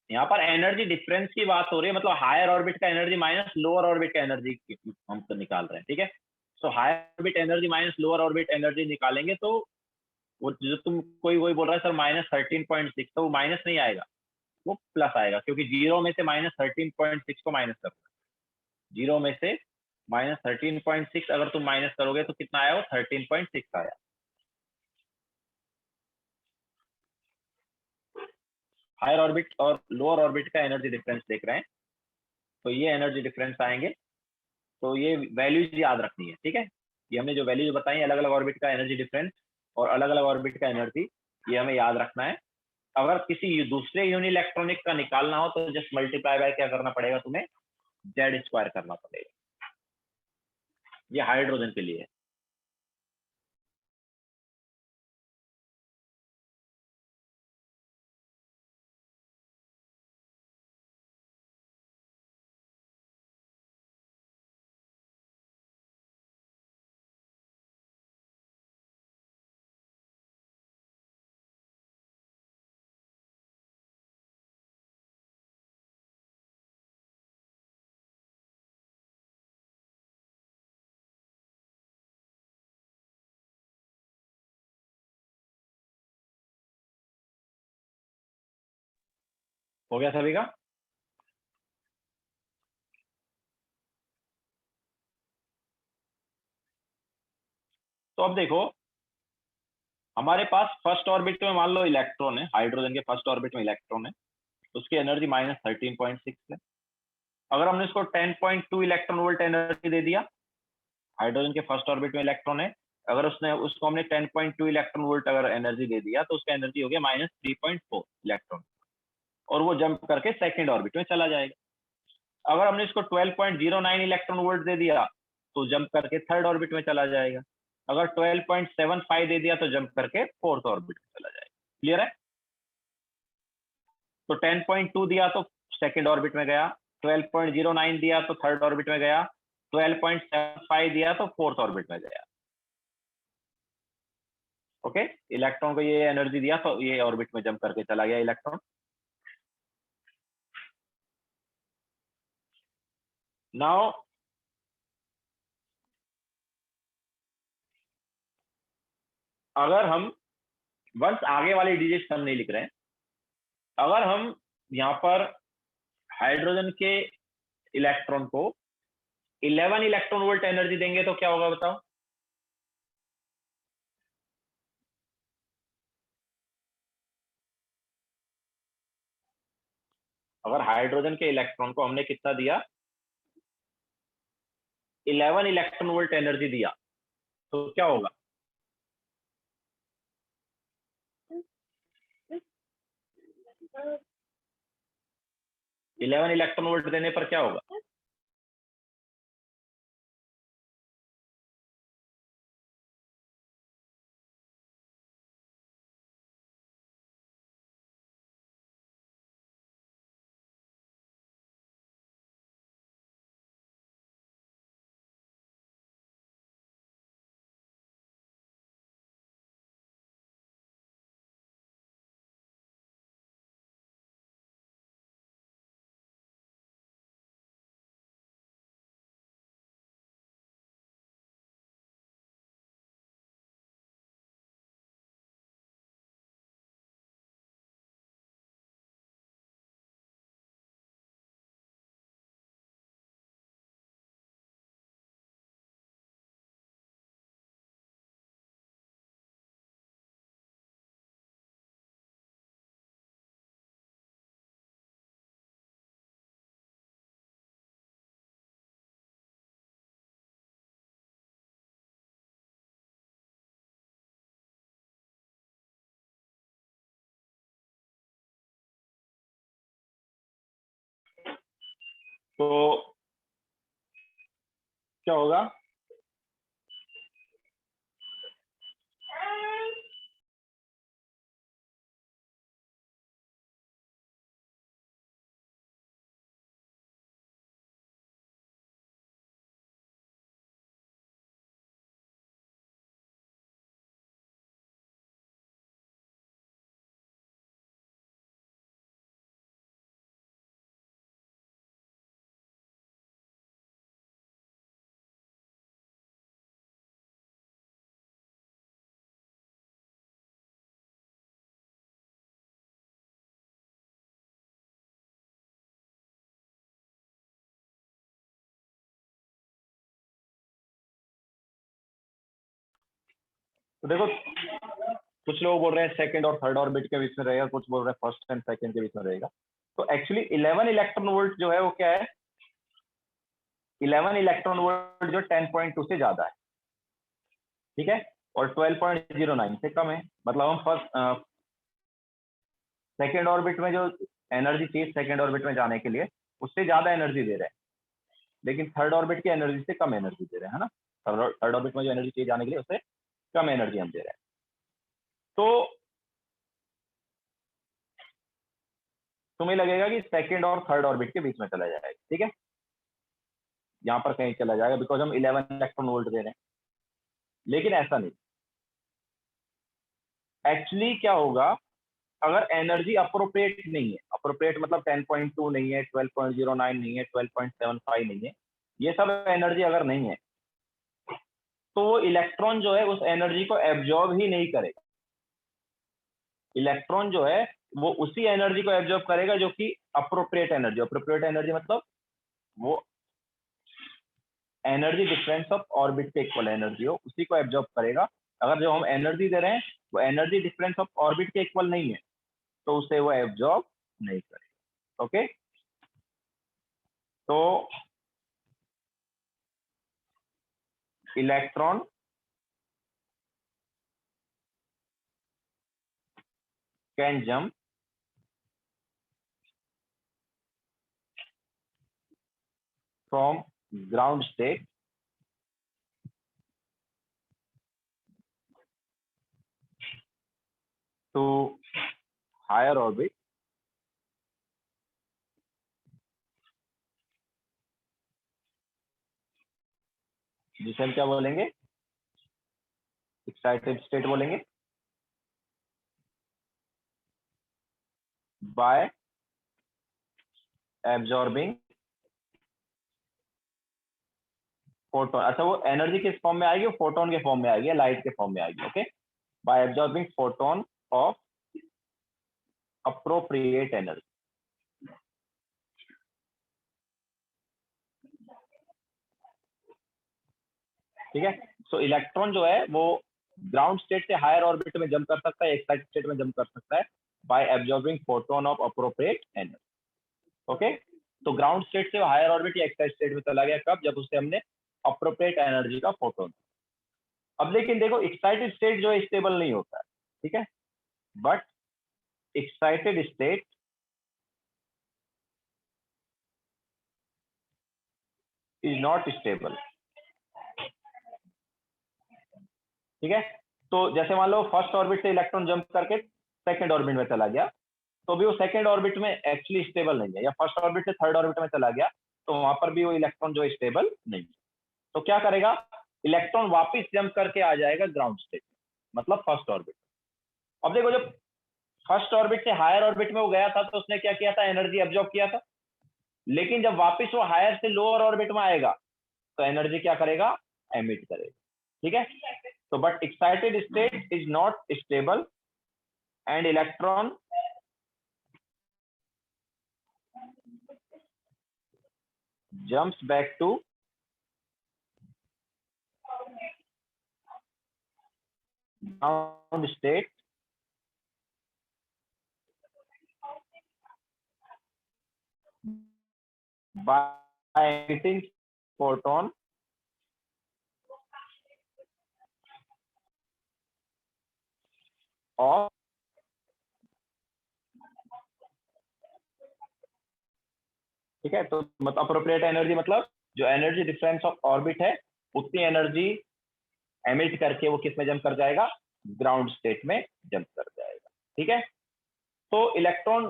यहाँ पर एनर्जी डिफरेंस की बात हो रही है, मतलब हायर ऑर्बिट का एनर्जी माइनस लोअर ऑर्बिट का एनर्जी हम तो निकाल रहे हैं। ठीक है, तो higher orbit energy minus lower orbit energy निकालेंगे तो वो जो तुम कोई बोल रहा है सर -13.6, तो वो माइनस नहीं आएगा, वो प्लस आएगा, क्योंकि जीरो में से -13.6 को माइनस करो। जीरो में से -13.6 अगर तुम माइनस करोगे तो कितना आया, वो 13.6 आया। हायर ऑर्बिट और लोअर ऑर्बिट का एनर्जी डिफरेंस देख रहे हैं, तो ये एनर्जी डिफरेंस आएंगे, तो ये वैल्यूज याद रखनी है। ठीक है, ये हमने जो वैल्यूज बताई है, अलग अलग ऑर्बिट का एनर्जी डिफरेंस और अलग अलग ऑर्बिट का एनर्जी, ये हमें याद रखना है। अगर किसी दूसरे यूनिइलेक्ट्रॉनिक का निकालना हो तो जस्ट मल्टीप्लाई बाय क्या करना पड़ेगा, तुम्हें जेड स्क्वायर करना पड़ेगा। ये हाइड्रोजन के लिए है। हो गया सभी का? तो अब देखो, हमारे पास फर्स्ट ऑर्बिट में मान लो इलेक्ट्रॉन है, हाइड्रोजन के फर्स्ट ऑर्बिट में इलेक्ट्रॉन है, तो उसकी एनर्जी -13.6 है। अगर हमने इसको 10.2 इलेक्ट्रॉन वोल्ट एनर्जी दे दिया, हाइड्रोजन के फर्स्ट ऑर्बिट में इलेक्ट्रॉन है, अगर उसको हमने 10.2 इलेक्ट्रॉन वोल्ट अगर एनर्जी दे दिया, तो उसका एनर्जी हो गया -3.4 इलेक्ट्रॉन, और वो जंप करके सेकेंड ऑर्बिट में चला जाएगा। अगर हमने इसको 12.09 इलेक्ट्रॉन वोल्ट दे दिया, तो जंप करके थर्ड ऑर्बिट में चला जाएगा। अगर 12.75 दे दिया, तो जंप करके फोर्थ ऑर्बिट में चला जाएगा। क्लियर है? तो 10.2 दिया तो सेकेंड ऑर्बिट में गया, 12.09 दिया तो थर्ड ऑर्बिट में गया, 12.75 दिया तो फोर्थ ऑर्बिट में गया। ओके, इलेक्ट्रॉन को ये एनर्जी दिया तो ये ऑर्बिट में जंप करके चला गया इलेक्ट्रॉन। नाउ अगर हम वंस आगे वाली डिजिट हम नहीं लिख रहे हैं, अगर हम यहाँ पर हाइड्रोजन के इलेक्ट्रॉन को 11 इलेक्ट्रॉन वोल्ट एनर्जी देंगे तो क्या होगा बताओ? अगर हाइड्रोजन के इलेक्ट्रॉन को हमने कितना दिया, 11 इलेक्ट्रॉन वोल्ट एनर्जी दिया, तो क्या होगा? 11 इलेक्ट्रॉन वोल्ट देने पर क्या होगा? तो क्या होगा? तो देखो कुछ लोग बोल रहे हैं सेकंड और थर्ड ऑर्बिट के बीच में रहेगा, कुछ बोल रहे हैं फर्स्ट एंड सेकंड के बीच में रहेगा। तो एक्चुअली 11 इलेक्ट्रॉन वोल्ट जो है वो क्या है, 11 इलेक्ट्रॉन वोल्ट जो 10.2 से ज्यादा है, ठीक है, और 12.09 से कम है। मतलब हम फर्स्ट सेकेंड ऑर्बिट में जो एनर्जी चाहिए सेकेंड ऑर्बिट में जाने के लिए, उससे ज्यादा एनर्जी दे रहे हैं, लेकिन थर्ड ऑर्बिट की एनर्जी से कम एनर्जी दे रहे हैं, है ना। थर्ड ऑर्बिट में जो एनर्जी चाहिए जाने के लिए उससे कम एनर्जी हम दे रहे हैं। तो तुम्हें लगेगा कि सेकेंड और थर्ड ऑर्बिट के बीच में चला जाएगा, ठीक है, यहां पर कहीं चला जाएगा बिकॉज हम 11 इलेक्ट्रॉन वोल्ट दे रहे हैं, लेकिन ऐसा नहीं। एक्चुअली क्या होगा, अगर एनर्जी अप्रोप्रिएट नहीं है, अप्रोप्रिएट मतलब 10.2 नहीं है, 12.09 नहीं है, 12.75 नहीं है, ये सब एनर्जी अगर नहीं है, तो वो इलेक्ट्रॉन जो है उस एनर्जी को एब्जॉर्ब ही नहीं करेगा। इलेक्ट्रॉन जो है वो उसी एनर्जी को एब्जॉर्ब करेगा जो कि अप्रोप्रिएट एनर्जी, अप्रोप्रिएट एनर्जी मतलब वो एनर्जी डिफरेंस ऑफ ऑर्बिट के इक्वल एनर्जी हो, उसी को एब्जॉर्ब करेगा। अगर जो हम एनर्जी दे रहे हैं वो एनर्जी डिफरेंस ऑफ ऑर्बिट के इक्वल नहीं है, तो उसे वो एब्जॉर्ब नहीं करेगा। ओके, तो electron can jump from ground state to higher orbit जिसे हम क्या बोलेंगे, एक्साइटेड स्टेट बोलेंगे, बाय एब्जॉर्बिंग फोटोन। अच्छा, वो एनर्जी किस फॉर्म में आएगी, वो फोटोन के फॉर्म में आएगी, लाइट के फॉर्म में आएगी। Okay, bye absorbing photon of appropriate energy. ठीक है, सो इलेक्ट्रॉन जो है वो ग्राउंड स्टेट से हायर ऑर्बिट में जंप कर सकता है, एक्साइटेड स्टेट में जंप कर सकता है bye absorbing photon of appropriate energy. Okay, तो ग्राउंड स्टेट से हायर ऑर्बिट या एक्साइटेड स्टेट में चला गया कब, जब उसे हमने अप्रोप्रिएट एनर्जी का फोटोन। अब लेकिन देखो एक्साइटेड स्टेट जो है स्टेबल नहीं होता है, ठीक है, but excited state is not stable. ठीक है, तो जैसे मान लो फर्स्ट ऑर्बिट से इलेक्ट्रॉन जंप करके सेकंड ऑर्बिट में चला गया, तो भी वो सेकंड ऑर्बिट में एक्चुअली स्टेबल नहीं है, या फर्स्ट ऑर्बिट से थर्ड ऑर्बिट में चला गया तो वहां पर भी वो इलेक्ट्रॉन जो स्टेबल नहीं है। तो क्या करेगा, इलेक्ट्रॉन वापिस जंप करके आ जाएगा ग्राउंड स्टेट में, मतलब फर्स्ट ऑर्बिट। अब देखो जब फर्स्ट ऑर्बिट से हायर ऑर्बिट में वो गया था तो उसने क्या किया था, एनर्जी एब्जॉर्ब किया था, लेकिन जब वापिस वो हायर से लोअर ऑर्बिट में आएगा तो एनर्जी क्या करेगा, एमिट करेगा। ठीक है, so but excited state is not stable and electron jumps back to ground state by emitting photon of ठीक है, तो मतलब अप्रोप्रिएट एनर्जी मतलब जो एनर्जी डिफरेंस ऑफ ऑर्बिट है उतनी एनर्जी एमिट करके वो किस में जंप कर जाएगा, ग्राउंड स्टेट में जंप कर जाएगा। ठीक है, तो इलेक्ट्रॉन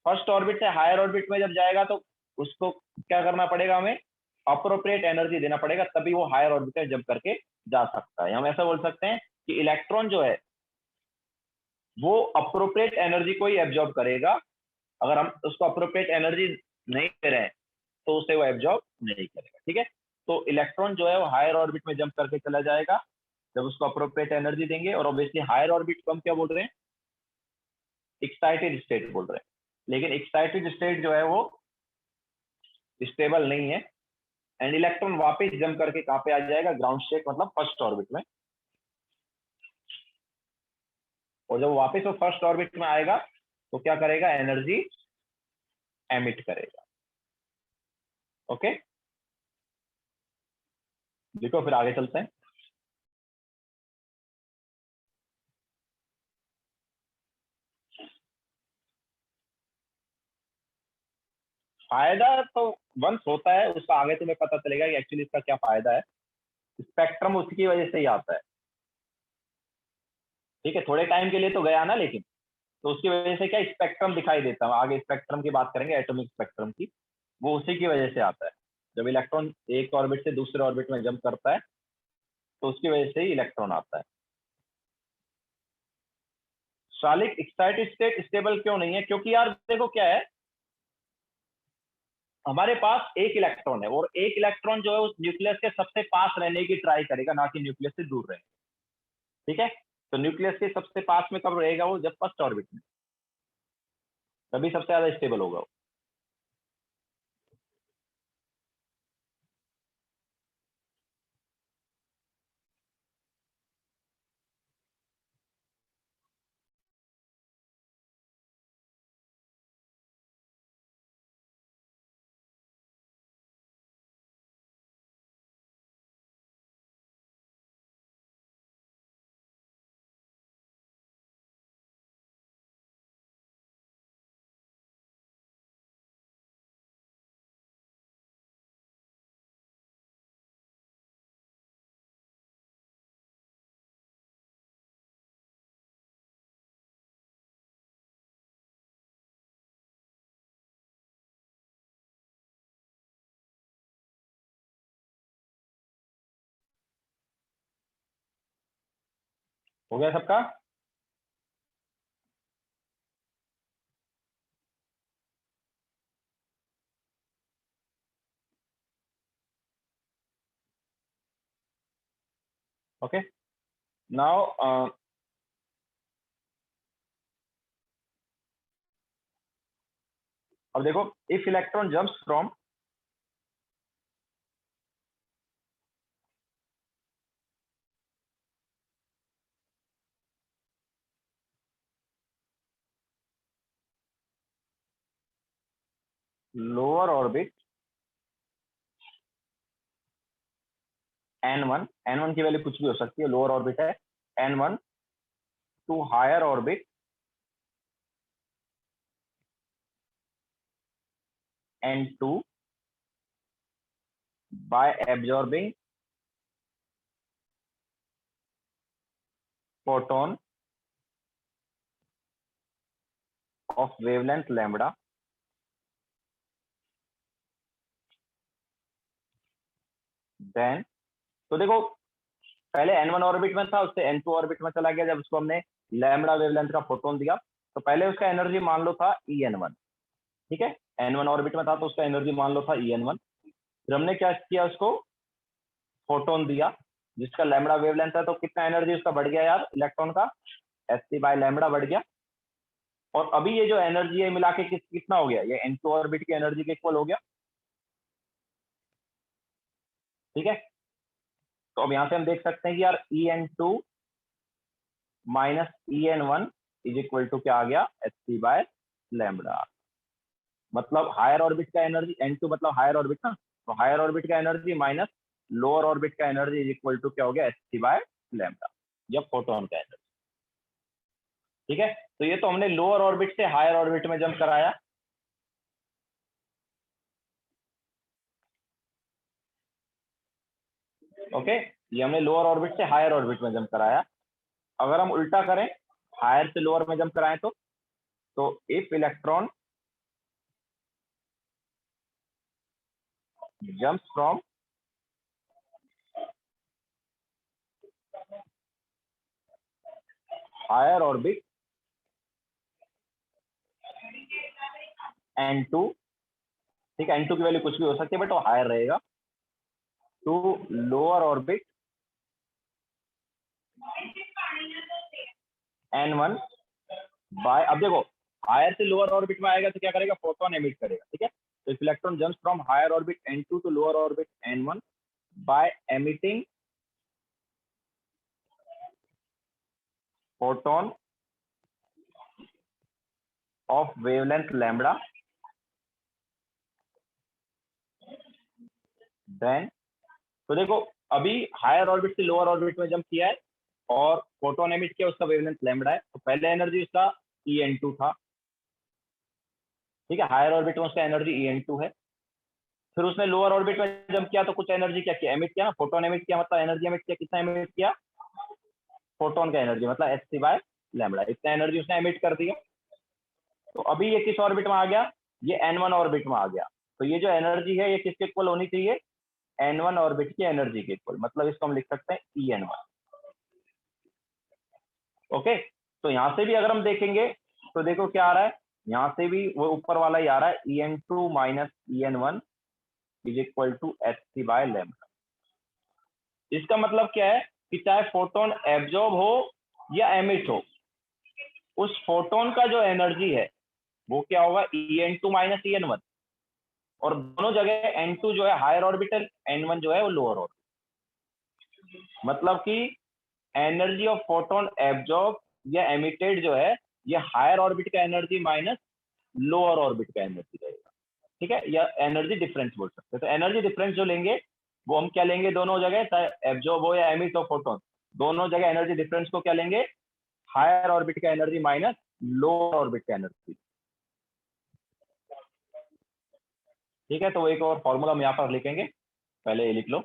फर्स्ट ऑर्बिट से हायर ऑर्बिट में जब जाएगा तो उसको क्या करना पड़ेगा, हमें अप्रोप्रिएट एनर्जी देना पड़ेगा, तभी वो हायर ऑर्बिट में जंप करके जा सकता है। हम ऐसा बोल सकते हैं कि इलेक्ट्रॉन जो है वो अप्रोप्रिएट एनर्जी को ही एब्जॉर्ब करेगा, अगर हम उसको अप्रोप्रिएट एनर्जी नहीं दे रहे हैं तो उसे वो एब्जॉर्ब नहीं करेगा। ठीक है, तो इलेक्ट्रॉन जो है वो हायर ऑर्बिट में जंप करके चला जाएगा जब उसको अप्रोप्रिएट एनर्जी देंगे, और ऑब्वियसली हायर ऑर्बिट को हम क्या बोल रहे हैं, एक्साइटेड स्टेट बोल रहे हैं, लेकिन एक्साइटेड स्टेट जो है वो स्टेबल नहीं है, एंड इलेक्ट्रॉन वापस जंप करके कहां पे आ जाएगा, ग्राउंड स्टेट मतलब फर्स्ट ऑर्बिट में। और जब वापस वो फर्स्ट ऑर्बिट में आएगा तो क्या करेगा, एनर्जी एमिट करेगा। ओके, देखो फिर आगे चलते हैं। फायदा तो वंस होता है उसका आगे तुम्हें पता चलेगा कि एक्चुअली इसका क्या फायदा है। स्पेक्ट्रम उसकी वजह से ही आता है, ठीक है, थोड़े टाइम के लिए तो गया ना, लेकिन तो उसकी वजह से क्या स्पेक्ट्रम दिखाई देता है। आगे स्पेक्ट्रम की बात करेंगे, एटॉमिक स्पेक्ट्रम की, वो उसी की वजह से आता है। जब इलेक्ट्रॉन एक ऑर्बिट से दूसरे ऑर्बिट में जंप करता है तो उसकी वजह से ही इलेक्ट्रॉन आता है। सॉलिड एक्साइटेड स्टेट स्टेबल क्यों नहीं है, क्योंकि यार देखो क्या है, हमारे पास एक इलेक्ट्रॉन है और एक इलेक्ट्रॉन जो है उस न्यूक्लियस के सबसे पास रहने की ट्राई करेगा, ना कि न्यूक्लियस से दूर रहे। ठीक है, तो न्यूक्लियस के सबसे पास में कब रहेगा वो, जब फर्स्ट ऑर्बिट में, तभी सबसे ज्यादा स्टेबल होगा वो। हो गया सबका? ओके, नाउ अब देखो, if electron jumps from lower orbit n1, n1 की वैल्यू कुछ भी हो सकती है, लोअर ऑर्बिट है n1, to higher orbit n2 by absorbing photon of wavelength lambda, then, तो देखो पहले n1 ऑर्बिट में था, उससे n2 ऑर्बिट में चला गया, जब उसको हमने लैम्बडा वेवलेंथ का फोटोन दिया तो पहले उसका एनर्जी मान लो था En1। ठीक है, n1 ऑर्बिट में था तो उसका एनर्जी मान लो था En1। फिर हमने क्या किया, उसको फोटोन दिया जिसका लैम्बडा वेवलेंथ है, तो कितना एनर्जी उसका बढ़ गया यार, इलेक्ट्रॉन का Sc बाय लैम्बडा बढ़ गया। और अभी ये जो एनर्जी है मिला के कितना हो गया, ये n2 ऑर्बिट की एनर्जी के इक्वल हो गया। ठीक है, तो अब यहां से हम देख सकते हैं कि यार En2 minus En1 is equal to क्या आ गया, Sc बाय लैम्बडा। मतलब हायर ऑर्बिट का एनर्जी, n2 मतलब हायर ऑर्बिट ना, तो हायर ऑर्बिट का एनर्जी माइनस लोअर ऑर्बिट का एनर्जी इज इक्वल टू क्या हो गया, Sc बाय लैम्बडा, जब फोटोन का एनर्जी। ठीक है, तो ये तो हमने लोअर ऑर्बिट से हायर ऑर्बिट में जंप कराया। ओके, ये हमने लोअर ऑर्बिट से हायर ऑर्बिट में जंप कराया। अगर हम उल्टा करें, हायर से लोअर में जंप कराएं तो if electron jump from higher orbit n2, ठीक है, n2 की वैल्यू कुछ भी हो सकती है बट वो हायर रहेगा, to lower orbit n1 bye, अब देखो हायर से लोअर ऑर्बिट में आएगा तो क्या करेगा, फोटोन एमिट करेगा। ठीक है, तो if electron jumps from higher orbit n2 to lower orbit n1 by emitting photon of wavelength lambda then, तो देखो अभी हायर ऑर्बिट से लोअर ऑर्बिट में जंप किया है और फोटोन एमिट किया, उसका वेवलेंथ लैम्बडा है, तो पहले एनर्जी उसका En2 था, ठीक है, हायर ऑर्बिट में उसका एनर्जी En2 है। फिर उसने लोअर ऑर्बिट में जंप किया तो कुछ एनर्जी क्या किया, एमिट किया ना, फोटोन एमिट किया, मतलब एनर्जी एमिट किया, कितना एमिट किया, फोटोन का एनर्जी मतलब hc/λ, इतना एनर्जी उसने एमिट कर दिया। तो अभी ये किस ऑर्बिट में आ गया, ये n1 ऑर्बिट में आ गया। तो ये जो एनर्जी है ये किसके इक्वल होनी चाहिए, n1 ऑर्बिट की एनर्जी के इक्वल, मतलब इसको हम लिख सकते हैं En1। ओके, तो यहां से भी अगर हम देखेंगे तो देखो क्या आ रहा है, यहां से भी वो ऊपर वाला ही आ रहा है, En2 minus En1 is equal to hc/λ। इसका मतलब क्या है कि चाहे फोटोन एब्जॉर्ब हो या एमिट हो, उस फोटोन का जो एनर्जी है वो क्या होगा, En2 माइनस En1, और दोनों जगह N2 जो है हायर ऑर्बिटल, N1 जो है वो लोअर ऑर्बिटल, मतलब कि एनर्जी ऑफ फोटोन एब्जॉर्ब या एमिटेड जो है ये हायर ऑर्बिट का एनर्जी माइनस लोअर ऑर्बिट का एनर्जी रहेगा, ठीक है, या एनर्जी डिफरेंस बोल सकते हैं। तो एनर्जी डिफरेंस जो लेंगे वो हम क्या लेंगे, दोनों जगह चाहे एब्जॉर्ब हो या एमिट हो फोटोन, दोनों जगह एनर्जी डिफरेंस को क्या लेंगे, हायर ऑर्बिट का एनर्जी माइनस लोअर ऑर्बिट का एनर्जी, ठीक है। तो वो एक और फॉर्मूला हम यहाँ पर लिखेंगे, पहले ये लिख लो।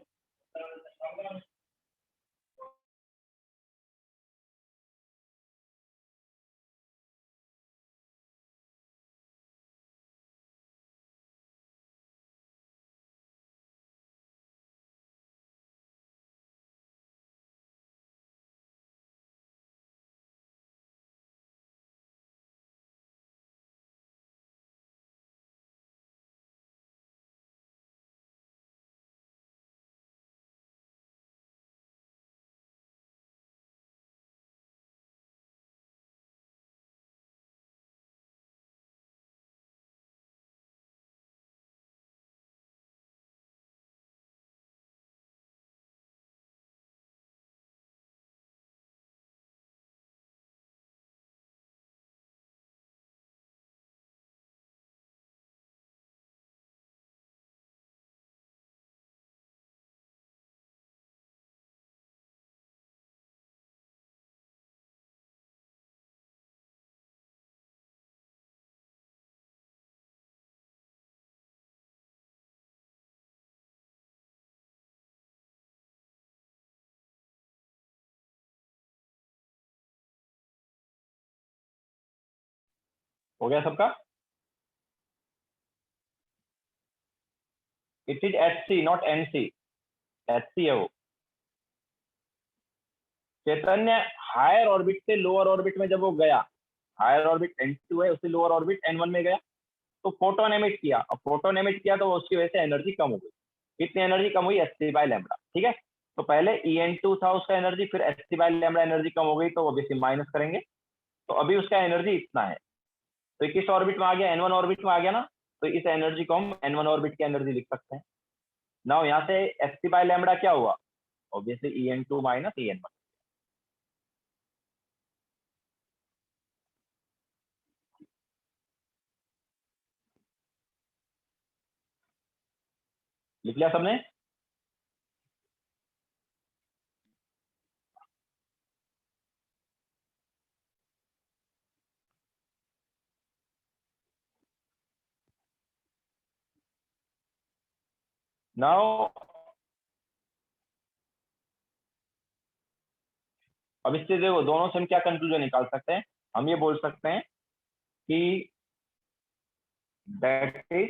हो गया सबका, it is HC not NC, HC है वो। चैतन्य हायर ऑर्बिट से लोअर ऑर्बिट में जब वो गया, हायर ऑर्बिट N2 है, उससे लोअर ऑर्बिट N1 में गया, तो फोटोन एमिट किया, अब फोटोन एमिट किया तो उसकी वजह से एनर्जी कम हो गई, कितनी एनर्जी कम हुई, hc/λ, ठीक है। तो पहले En2 था उसका एनर्जी, फिर hc/λ एनर्जी कम हो गई, तो ऑब्वियसली माइनस करेंगे, तो अभी उसका एनर्जी इतना है, तो किस ऑर्बिट में आ गया, N1 ऑर्बिट में आ गया ना, तो इस एनर्जी को हम N1 ऑर्बिट की एनर्जी लिख सकते हैं। नाउ यहाँ से hc/λ क्या हुआ, ऑब्वियसली En2 माइनस En1। लिख लिया सबने, नाउ अब इससे देखो दोनों से हम क्या कंक्लूजन निकाल सकते हैं, हम ये बोल सकते हैं कि that is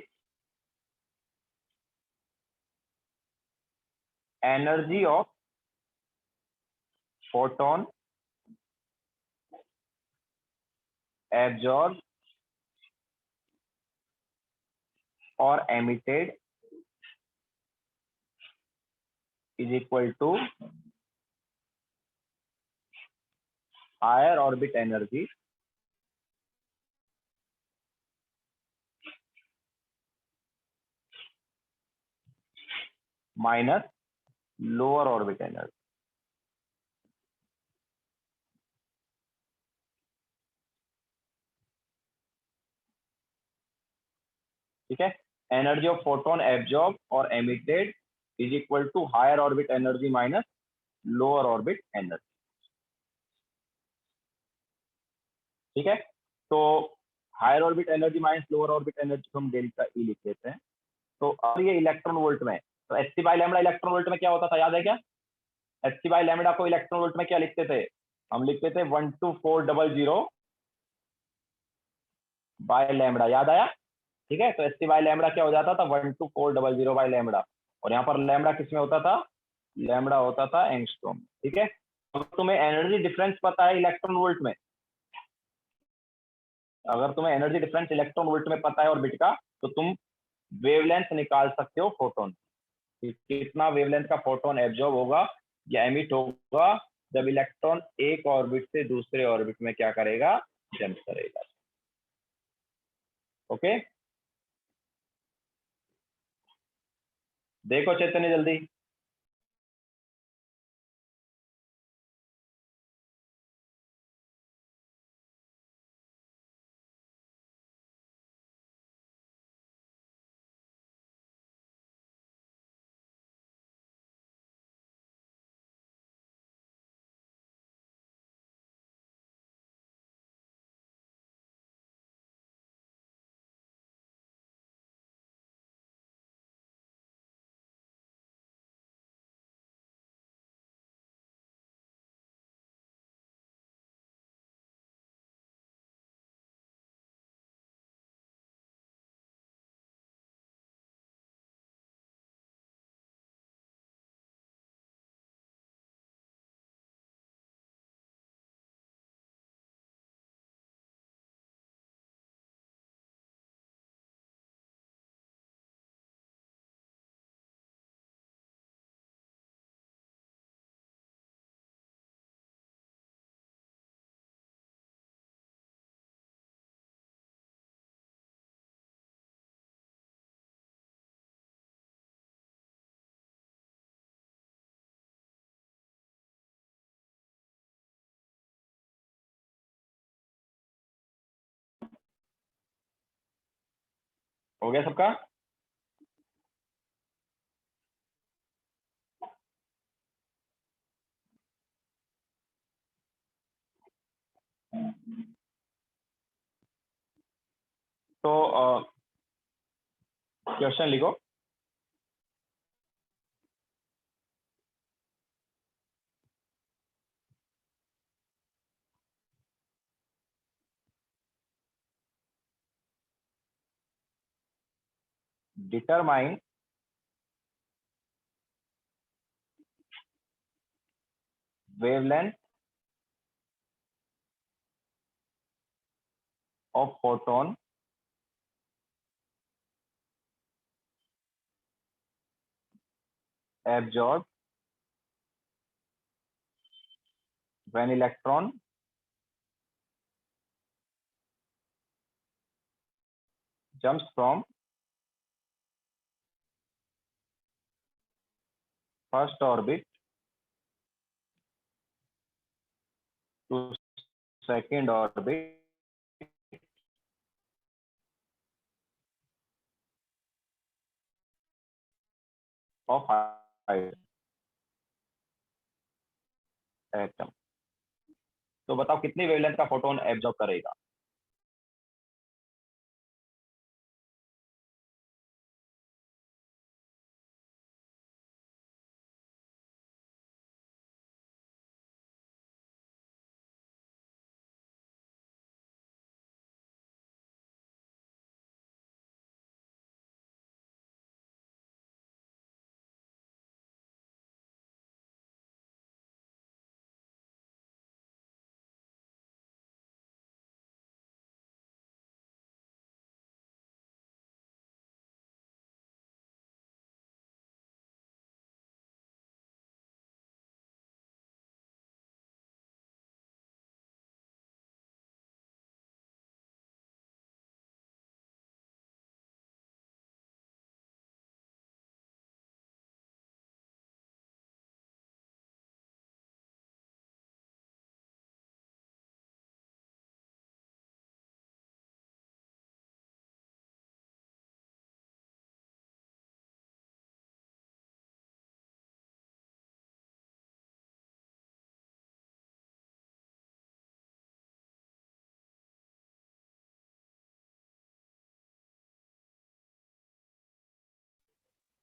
energy of photon absorb और emitted is equal to higher orbit energy minus lower orbit energy. ठीक है। एनर्जी ऑफ फोटोन एब्जॉर्ब और emitted is equal to higher orbit energy minus lower orbit energy. ठीक है, तो higher orbit energy minus lower orbit energy को हम delta E लिख लेते हैं। तो अब ये इलेक्ट्रॉन वोल्ट में, तो h c by lambda electron volt में क्या होता था, याद है क्या? एच सी बाई लैम्बडा को इलेक्ट्रॉन वोल्ट में क्या लिखते थे? हम लिखते थे 12400 बाय लैम्बडा, याद आया? ठीक है, तो एच सी बाई लैम्बडा क्या हो जाता था? 12400 बाय लैम्बडा। और यहाँ पर लैम्बडा किस में होता था? लैम्बडा होता था एंगस्ट्रॉम। ठीक है, तो तुम्हें एनर्जी डिफरेंस पता है इलेक्ट्रॉन वोल्ट में, अगर तुम्हें एनर्जी डिफरेंस इलेक्ट्रॉन वोल्ट में पता है ऑर्बिट का, तो तुम वेवलेंथ निकाल सकते हो फोटोन, कितना वेवलेंथ का फोटोन एब्जॉर्ब होगा या एमिट होगा जब इलेक्ट्रॉन एक ऑर्बिट से दूसरे ऑर्बिट में क्या करेगा? जंप करेगा। ओके, देखो चैतन्य जल्दी। हो गया सबका? तो क्वेश्चन लिखो। Determine wavelength of photon absorb when electron jumps from first orbit to second orbit of hydrogen atom। तो बताओ कितनी वेवलेंथ का फोटोन एब्जॉर्ब करेगा?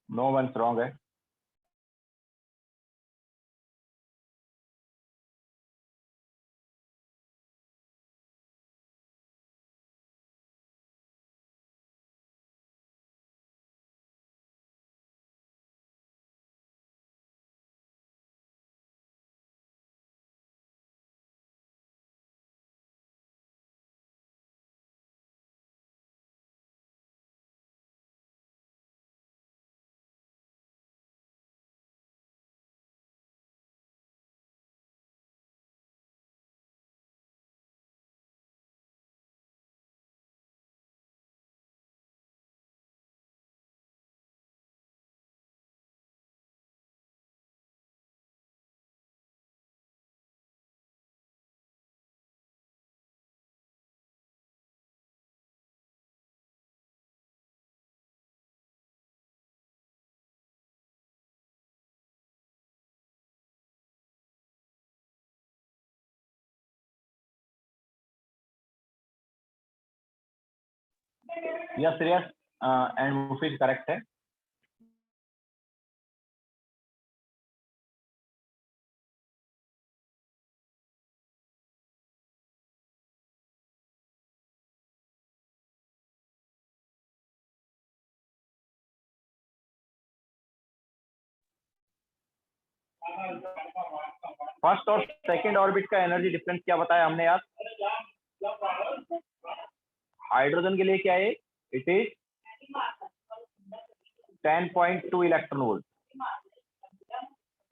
नो वन रॉन्ग है। यस यस एंड मुफीज करेक्ट है। फर्स्ट और सेकंड ऑर्बिट का एनर्जी डिफरेंस क्या बताया हमने यार? हाइड्रोजन के लिए क्या है? It is 10.2 electron volt.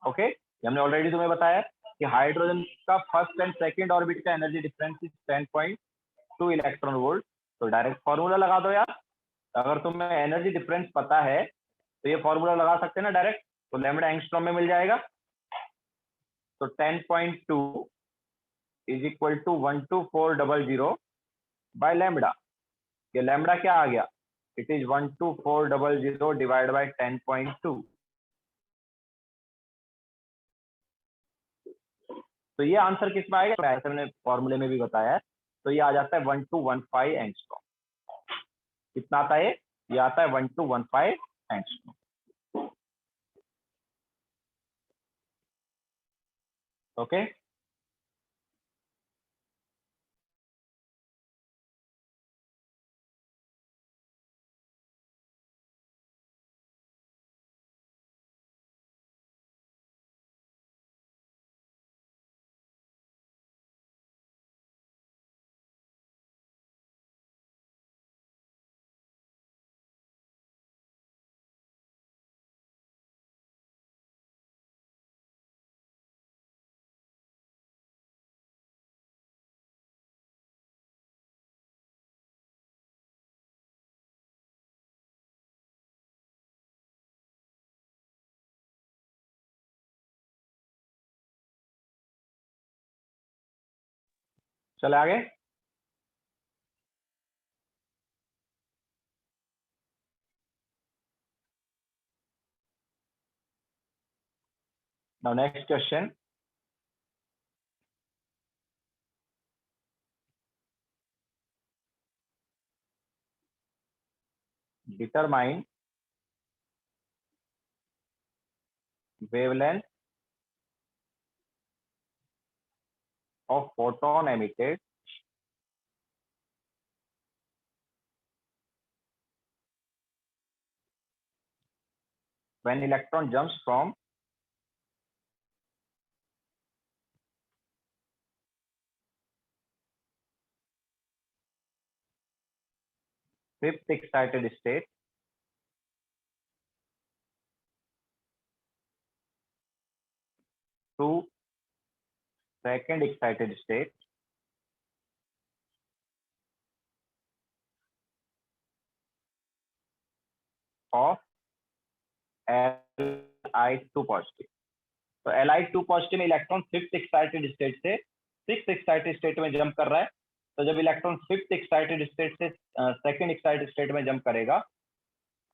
Okay, हमने ऑलरेडी तुम्हें बताया कि हाइड्रोजन का फर्स्ट एंड सेकंड ऑर्बिट का energy difference is 10.2 electron volt. तो डायरेक्ट फॉर्मूला लगा दो यार। अगर तुम्हें एनर्जी डिफरेंस पता है तो ये फॉर्मूला लगा सकते हैं ना डायरेक्ट, तो लैम्बडा एंगस्ट्रॉम में मिल जाएगा। तो 10.2 is equal to 12400 by lambda. ये लैम्बडा क्या आ गया? It is 12400 divide by 10.2। तो ये आंसर किस में आएगा? ऐसे मैंने फॉर्मूले में भी बताया है। तो ये आ जाता है 1215 एंगस्ट्रॉम। कितना आता है? ये आता है 1215 एंगस्ट्रॉम। ओके, चले आगे। Now next question. Determine wavelength of photon emitted when electron jumps from fifth excited state to second excited state of Li2 positive. तो Li2 पॉजिटिव में इलेक्ट्रॉन फिफ्थ एक्साइटेड स्टेट से सिक्स्थ एक्साइटेड स्टेट में jump कर रहा है। तो जब electron fifth excited state से सेकंड एक्साइटेड स्टेट में जंप करेगा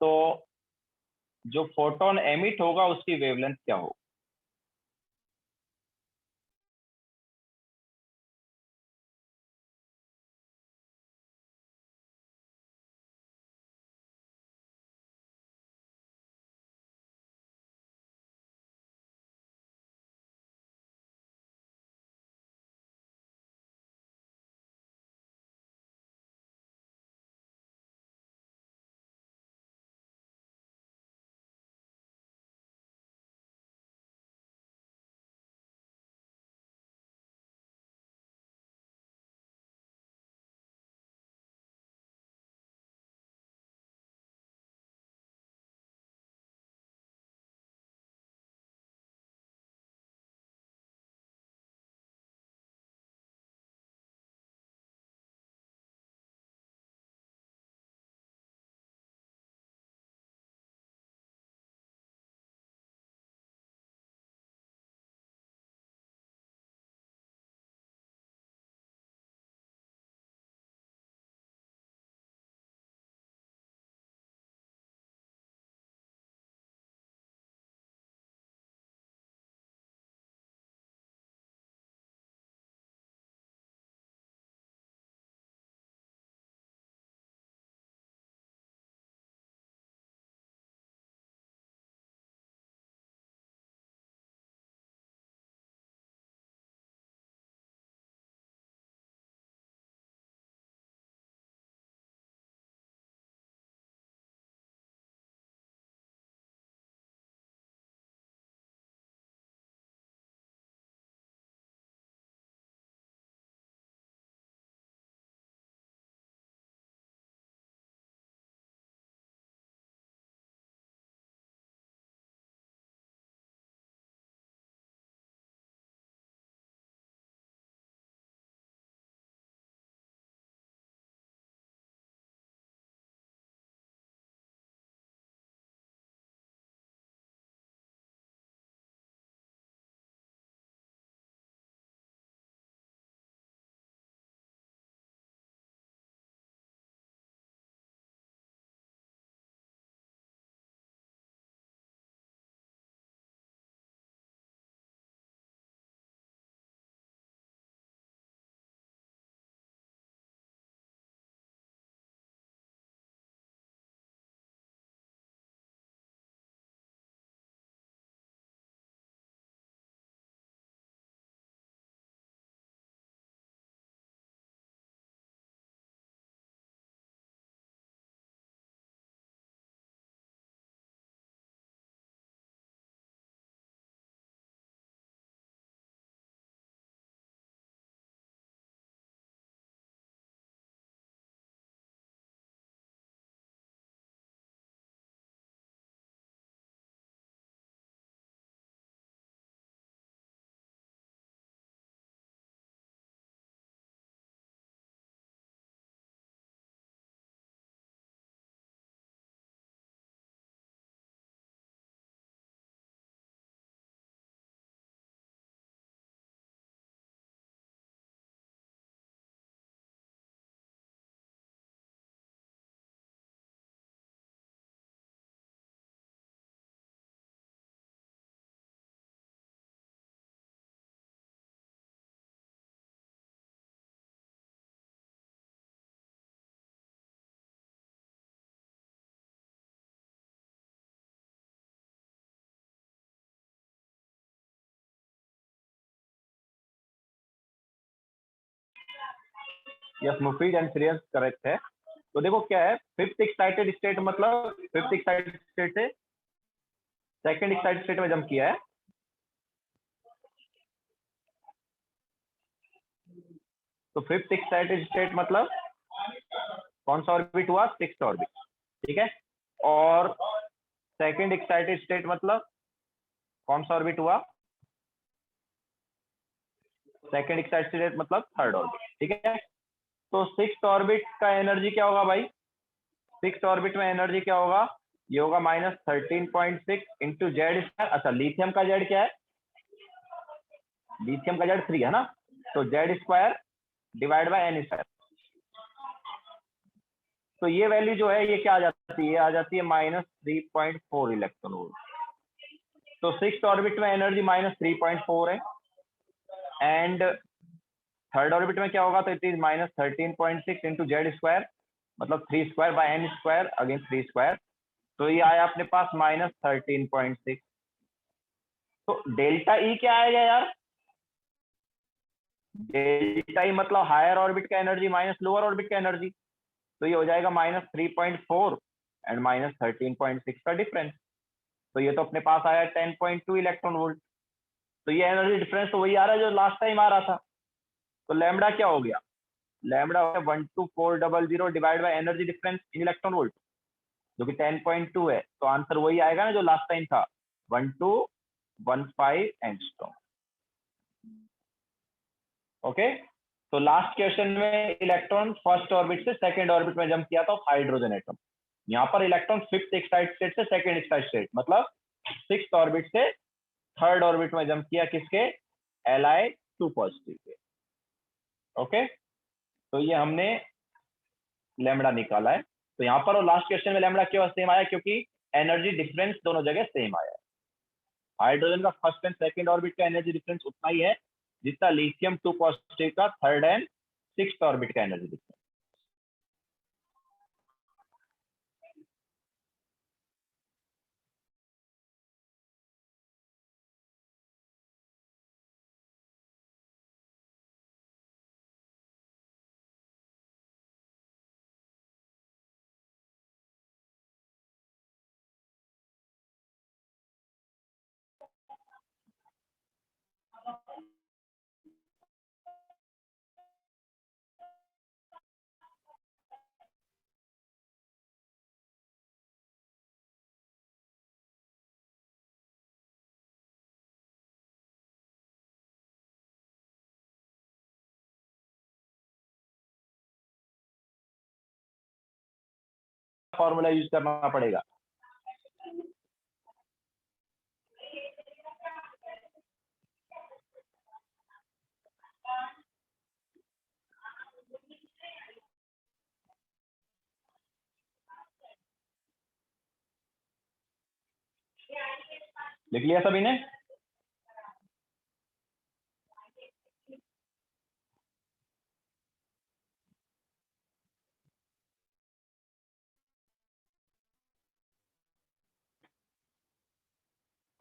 तो जो फोटोन एमिट होगा उसकी वेवलेंथ क्या होगी? यस, मुफीद एंड श्रेयस करेक्ट है। तो देखो क्या है, फिफ्थ एक्साइटेड स्टेट मतलब फिफ्थ एक्साइटेड स्टेट से सेकंड एक्साइटेड स्टेट में जंप किया है। तो फिफ्थ एक्साइटेड स्टेट मतलब कौन सा ऑर्बिट हुआ? सिक्स्थ ऑर्बिट, ठीक है। और सेकंड एक्साइटेड स्टेट मतलब कौन सा ऑर्बिट हुआ? सेकंड एक्साइटेड स्टेट मतलब थर्ड ऑर्बिट, ठीक है। तो सिक्स्थ ऑर्बिट का एनर्जी क्या होगा भाई? सिक्स्थ ऑर्बिट में एनर्जी क्या होगा? ये होगा -13.6 इंटू जेड स्क्वायर। अच्छा, लिथियम का जेड क्या है? लिथियम का जेड 3 है ना, तो Z square divide by N square. तो ये वैल्यू जो है ये क्या आ जाती है? आ जाती है -3.4 इलेक्ट्रॉन वोल्ट। तो सिक्स्थ ऑर्बिट में एनर्जी -3.4 है, एंड थर्ड ऑर्बिट में क्या होगा? तो it is -13.6 into Z square, मतलब 3 square by N square again 3 square. तो ये आया अपने पास -13.6। तो डेल्टा ई क्या आएगा यार? डेल्टा ई मतलब हायर ऑर्बिट का एनर्जी माइनस लोअर ऑर्बिट का एनर्जी। तो ये हो जाएगा -3.4 एंड -13.6 का डिफरेंस। तो ये तो अपने पास आया 10.2 इलेक्ट्रॉन वोल्ट। तो ये एनर्जी डिफरेंस तो वही आ रहा है जो लास्ट टाइम आ रहा था। तो लैम्बडा क्या हो गया? लैम्बडा हो गया 12400 divide by energy difference in electron volt, जो कि 10.2 है। तो आंसर वही आएगा ना जो लास्ट टाइम था, 1215 एंगस्ट्रॉम। ओके। तो लास्ट क्वेश्चन में इलेक्ट्रॉन फर्स्ट ऑर्बिट से सेकंड ऑर्बिट में जंप किया था हाइड्रोजन एटम। यहाँ पर इलेक्ट्रॉन फिफ्थ एक्साइटेड स्टेट से सेकंड एक्साइटेड स्टेट मतलब सिक्स्थ ऑर्बिट से थर्ड ऑर्बिट में जंप किया, किसके? Li2 पॉजिटिव के। ओके, तो ये हमने लैम्बडा निकाला है। तो यहाँ पर और लास्ट क्वेश्चन में लैम्बडा क्यों सेम आया? क्योंकि एनर्जी डिफरेंस दोनों जगह सेम आया है। हाइड्रोजन का फर्स्ट एंड सेकंड ऑर्बिट का एनर्जी डिफरेंस उतना ही है जितना लिथियम 2 पॉजिटिव का थर्ड एंड सिक्स्थ ऑर्बिट का एनर्जी डिफरेंस। फॉर्मूला यूज करना पड़ेगा। लिख लिया सभी ने?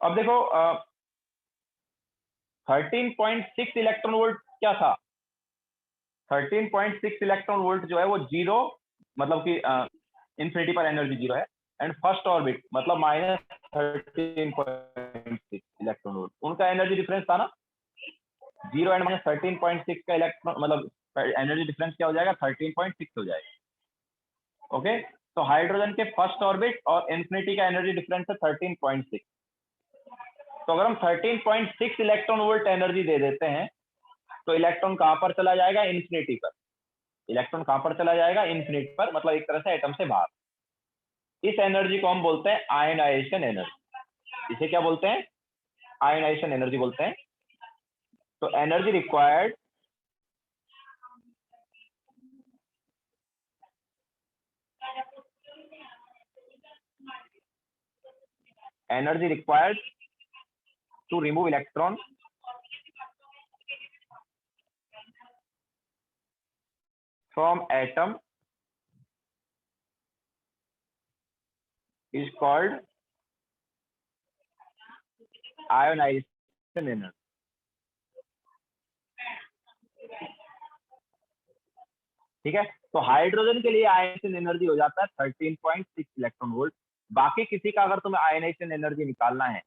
अब देखो 13.6 इलेक्ट्रॉन वोल्ट क्या था? 13.6 इलेक्ट्रॉन वोल्ट जो है वो जीरो, मतलब कि इंफिनिटी पर एनर्जी जीरो है, एंड फर्स्ट ऑर्बिट मतलब -13.6 इलेक्ट्रॉन वोल्ट। उनका एनर्जी डिफरेंस था ना जीरो एंड -13.6 का इलेक्ट्रॉन मतलब एनर्जी डिफरेंस क्या हो जाएगा? 13.6 हो जाएगा। ओके, तो हाइड्रोजन के फर्स्ट ऑर्बिट और इन्फिनिटी का एनर्जी डिफरेंस है 13.6। तो अगर हम 13.6 इलेक्ट्रॉन वोल्ट एनर्जी दे देते हैं तो इलेक्ट्रॉन कहां पर चला जाएगा? इन्फिनिटी पर। इलेक्ट्रॉन कहां पर चला जाएगा? इन्फिनिटी पर, मतलब एक तरह से एटम से बाहर। इस एनर्जी को हम बोलते हैं आयनाइजेशन एनर्जी। इसे क्या बोलते हैं? आयनाइजेशन एनर्जी बोलते हैं। तो energy required to remove electron from atom is called ionization energy. ठीक है, तो हाइड्रोजन के लिए आयनेशन एनर्जी हो जाता है 13.6 इलेक्ट्रॉन वोल्ट। बाकी किसी का अगर तुम्हें आयनेशन एनर्जी निकालना है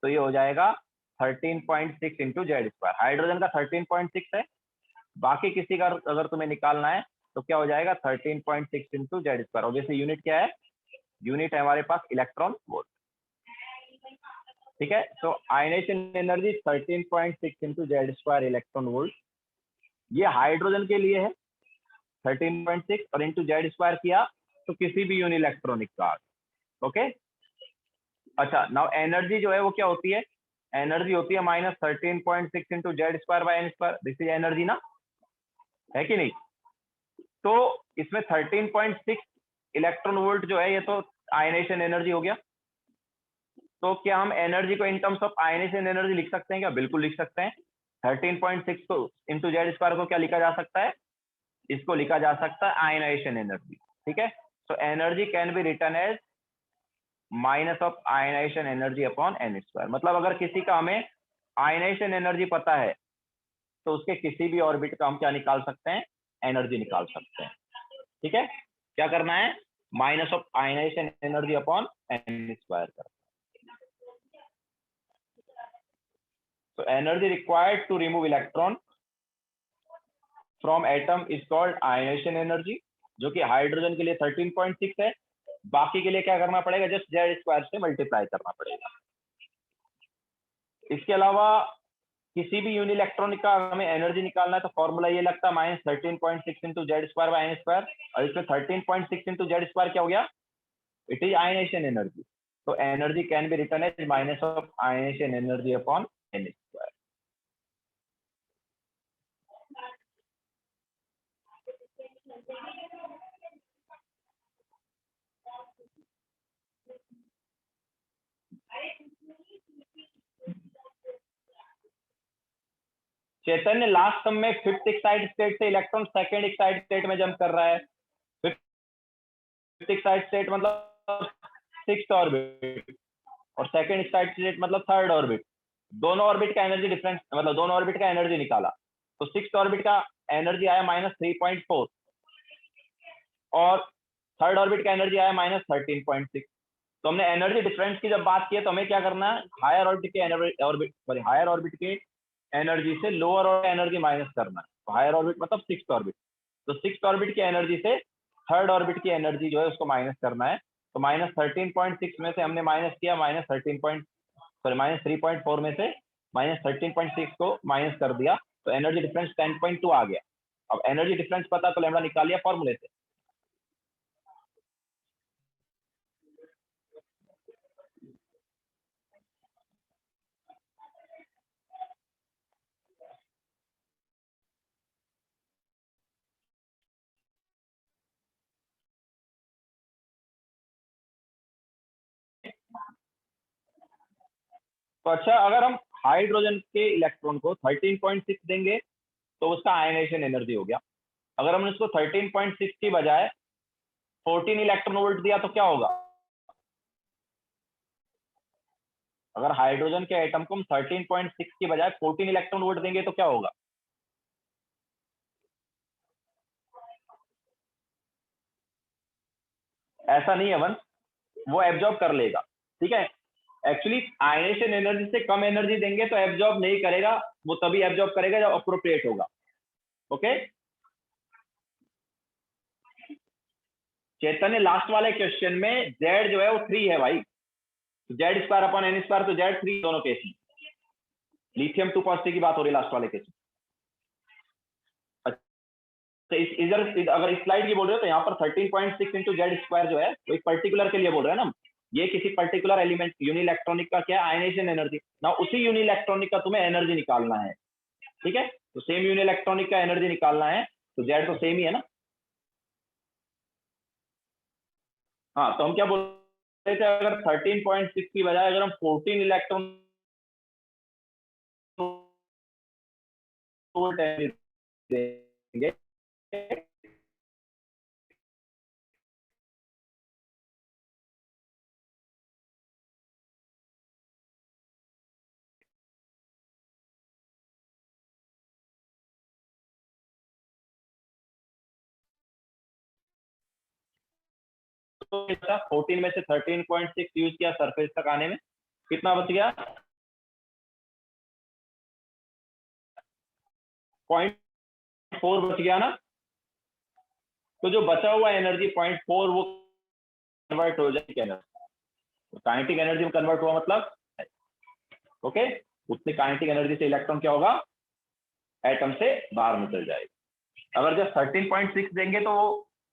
तो ये हो जाएगा 13.6 इंटू जेड स्क्वायर। हाइड्रोजन का 13.6 है, बाकी किसी का अगर तुम्हें निकालना है तो क्या हो जाएगा 13.6 into Z square. Obviously unit क्या है, यूनिट है हमारे पास इलेक्ट्रॉन वोल्ट। ठीक है, तो ionisation energy 13.6 into Z square electron volt, ये हाइड्रोजन के लिए है 13.6 और इंटू जेड स्क्वायर किया तो किसी भी यूनिइलेक्ट्रॉनिक का। ओके, अच्छा नाउ एनर्जी जो है वो क्या होती है, एनर्जी होती है -13.6 into Z square by N square. This is energy ना, है कि नहीं। तो इसमें 13.6 इलेक्ट्रॉन वोल्ट जो है ये तो आयनेशन एनर्जी हो गया। तो क्या हम एनर्जी को in terms of ionisation energy लिख सकते हैं क्या? बिल्कुल लिख सकते हैं। 13.6 को इंटू जेड स्क्वायर को क्या लिखा जा सकता है, इसको लिखा जा सकता है आयनाइजेशन एनर्जी। ठीक है, so energy can be written as minus of ionization energy upon N square. मतलब अगर किसी का हमें आयनाइजेशन एनर्जी पता है तो उसके किसी भी ऑर्बिट का हम क्या निकाल सकते हैं, एनर्जी निकाल सकते हैं। ठीक है, क्या करना है, minus of ionization energy upon N square करना। So energy required to remove electron from atom is called ionization energy, जो कि हाइड्रोजन के लिए 13.6 है। बाकी के लिए क्या करना पड़ेगा, जस्ट जेड स्क्वायर से मल्टीप्लाई करना पड़ेगा। इसके अलावा किसी भी यूनिइलेक्ट्रॉनिक का हमें एनर्जी निकालना है तो फॉर्मूला ये लगता है -13.6 into Z square by N square. और इसमें 13.6 इंटू जेड स्क्वायर क्या हो गया, इट इज आयनाइजेशन एनर्जी। तो energy can be written as minus of ionization energy upon N square. Chaitanya last term में फिफ्थ एक्साइड स्टेट से इलेक्ट्रॉन सेकंड एक्साइड स्टेट में jump कर रहा है। फिफ्थ एक्साइड स्टेट मतलब सिक्स्थ ऑर्बिट और second excited state मतलब थर्ड ऑर्बिट। दोनों ऑर्बिट का एनर्जी डिफरेंस, मतलब दोनों ऑर्बिट का एनर्जी निकाला तो सिक्स्थ ऑर्बिट का एनर्जी आया -3.4 और थर्ड ऑर्बिट का एनर्जी आया -13.6। तो हमने एनर्जी डिफरेंस की जब बात की है तो हमें क्या करना है, हायर ऑर्बिट के हायर ऑर्बिट के एनर्जी से लोअर ऑर्बिट एनर्जी माइनस करना है। तो हायर ऑर्बिट मतलब सिक्स्थ ऑर्बिट, तो सिक्स्थ ऑर्बिट की एनर्जी से थर्ड ऑर्बिट की एनर्जी जो है उसको माइनस करना है। तो -13.6 में से हमने माइनस किया -3.4 में से -13.6 को माइनस कर दिया तो एनर्जी डिफरेंस 10.2 आ गया। अब एनर्जी डिफरेंस पता तो लैम्डा निकाल लिया फॉर्मूले से। तो अच्छा, अगर हम हाइड्रोजन के इलेक्ट्रॉन को 13.6 देंगे तो उसका आयनाइजेशन एनर्जी हो गया। अगर हमने उसको 13.6 की बजाय 14 इलेक्ट्रॉन वोल्ट दिया तो क्या होगा, अगर हाइड्रोजन के एटम को हम 13.6 की बजाय 14 इलेक्ट्रॉन वोल्ट देंगे तो क्या होगा। ऐसा नहीं है वंश, वो एब्जॉर्ब कर लेगा। ठीक है, एक्चुअली आयनेशन एनर्जी से कम एनर्जी देंगे तो एब्जॉर्ब नहीं करेगा, वो तभी एब्जॉर्ब करेगा जब अप्रोप्रिएट होगा। ओके, चैतन्य लास्ट वाले क्वेश्चन में जेड जो है वो 3 है भाई, Z square upon N square, तो जेड 3 दोनों केस में। लिथियम 2 पॉजिटिव की बात हो रही है लास्ट वाले केस में। तो इधर अगर इस स्लाइड की बोल रहे हो तो यहाँ पर 13.6 इंटू जेड स्क्वायर जो है वो एक पर्टिकुलर के लिए बोल रहे हैं ना, ये किसी पर्टिकुलर एलिमेंट यूनिइलेक्ट्रॉनिक का क्या आयनाइजेशन एनर्जी ना, उसी यूनिइलेक्ट्रॉनिक का तुम्हें एनर्जी निकालना है। ठीक है, तो सेम यूनिइलेक्ट्रॉनिक का एनर्जी निकालना है तो जेड तो सेम ही है ना। हाँ, तो हम क्या बोल रहे थे, अगर 13.6 की बजाय अगर हम 14 इलेक्ट्रॉन देंगे 14 में से 13.6 यूज किया सरफेस तक आने में, कितना बच गया? 0.4 बच गया ना। तो जो बचा हुआ एनर्जी 0.4 वो कन्वर्ट हो जाएगी एनर्जी, तो काइनेटिक एनर्जी में कन्वर्ट हुआ मतलब ओके, उतनी काइनेटिक एनर्जी से इलेक्ट्रॉन क्या होगा? एटम से बाहर निकल जाएगा। अगर जब 13.6 देंगे तो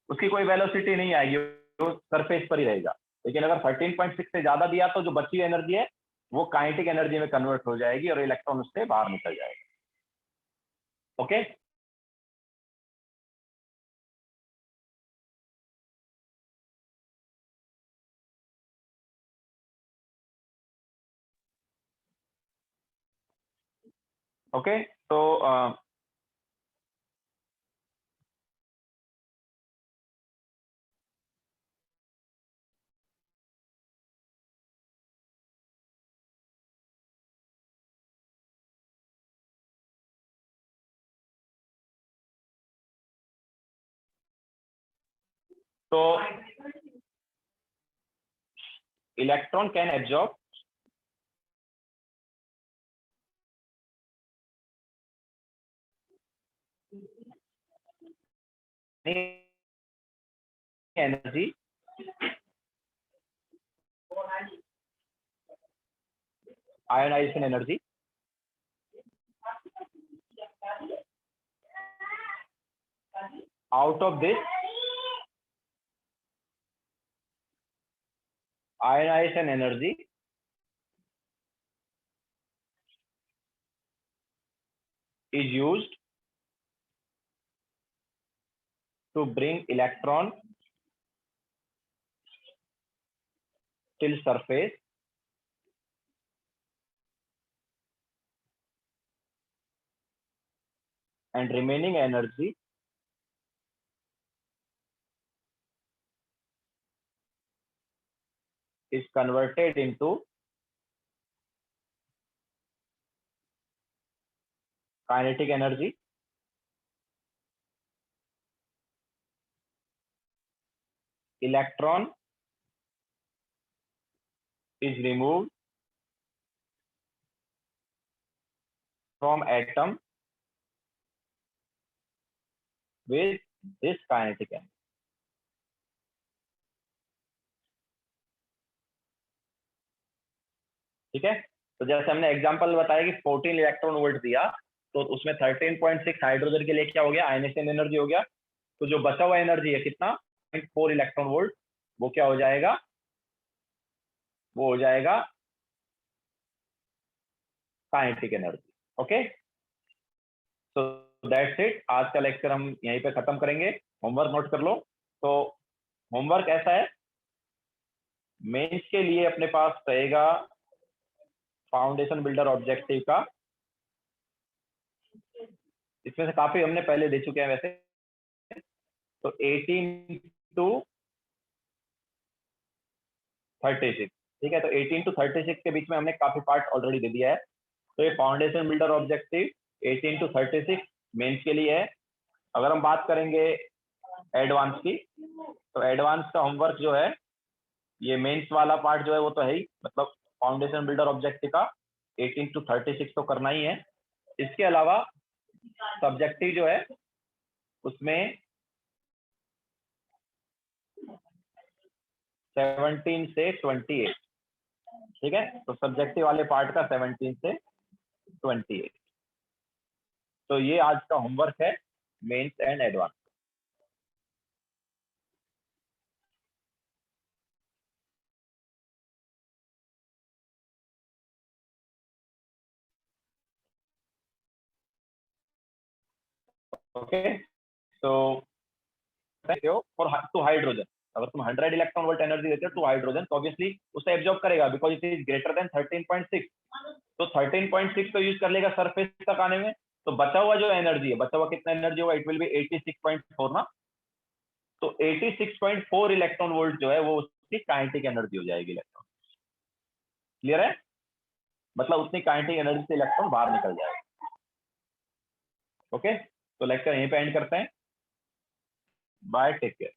उसकी कोई वेलोसिटी नहीं आएगी, वो सरफेस पर ही रहेगा। लेकिन अगर 13.6 से ज्यादा दिया तो जो बची हुई एनर्जी है वो काइनेटिक एनर्जी में कन्वर्ट हो जाएगी और इलेक्ट्रॉन उससे बाहर निकल जाएगा। Okay, okay. तो electron can absorb energy ionization energy out of this ionization energy is used to bring electron till surface and remaining energy is converted into kinetic energy electron is removed from atom with this kinetic energy। ठीक है, तो जैसे हमने example बताया कि 14 electron volt दिया तो उसमें 13.6 हाइड्रोजन के लिए क्या हो गया? आयनेशन एनर्जी हो गया। तो जो बचा हुआ एनर्जी है कितना? 0.4 इलेक्ट्रॉन वोल्ट, वो क्या हो जाएगा? वो हो जाएगा काइनेटिक एनर्जी। ओके, तो दैट्स इट, आज का लेक्चर हम यहीं पे खत्म करेंगे। होमवर्क नोट कर लो। तो होमवर्क ऐसा है, मेंस के लिए अपने पास रहेगा फाउंडेशन बिल्डर ऑब्जेक्टिव का, इसमें से काफी हमने पहले दे चुके हैं वैसे। तो 18 टू 36, ठीक है, तो 18 टू 36 के बीच में हमने काफी पार्ट ऑलरेडी दे दिया है। तो ये foundation builder objective 18 to 36 mains के लिए है। अगर हम बात करेंगे एडवांस की, तो एडवांस का होमवर्क जो है, ये मेंस वाला पार्ट जो है वो तो है ही, मतलब फाउंडेशन बिल्डर ऑब्जेक्टिव का 18 टू 36 तो करना ही है। इसके अलावा सब्जेक्टिव जो है उसमें 17 से 28, ठीक है, तो सब्जेक्टिव वाले पार्ट का 17 से 28। तो ये आज का होमवर्क है मेंस एंड एडवांस। ओके, तो फॉर टू हाइड्रोजन, अगर तुम 100 इलेक्ट्रॉन वोल्ट एनर्जी देते हो टू हाइड्रोजन तो ऑब्वियसली उसे एब्जॉर्ब करेगा because it is greater than 13.6। तो 13.6 तो यूज कर लेगा सरफेस तक आने में। तो बचा हुआ जो एनर्जी है, बचा हुआ कितना एनर्जी होगा? इट विल बी 86.4 ना। तो 86.4 इलेक्ट्रॉन वोल्ट जो है वो उसकी काइनेटिक एनर्जी हो जाएगी इलेक्ट्रॉन। क्लियर है? मतलब उतनी काइनेटिक एनर्जी से इलेक्ट्रॉन बाहर निकल जाएगा। ओके, तो लेक्चर यहीं पे एंड करते हैं। Bye, take care.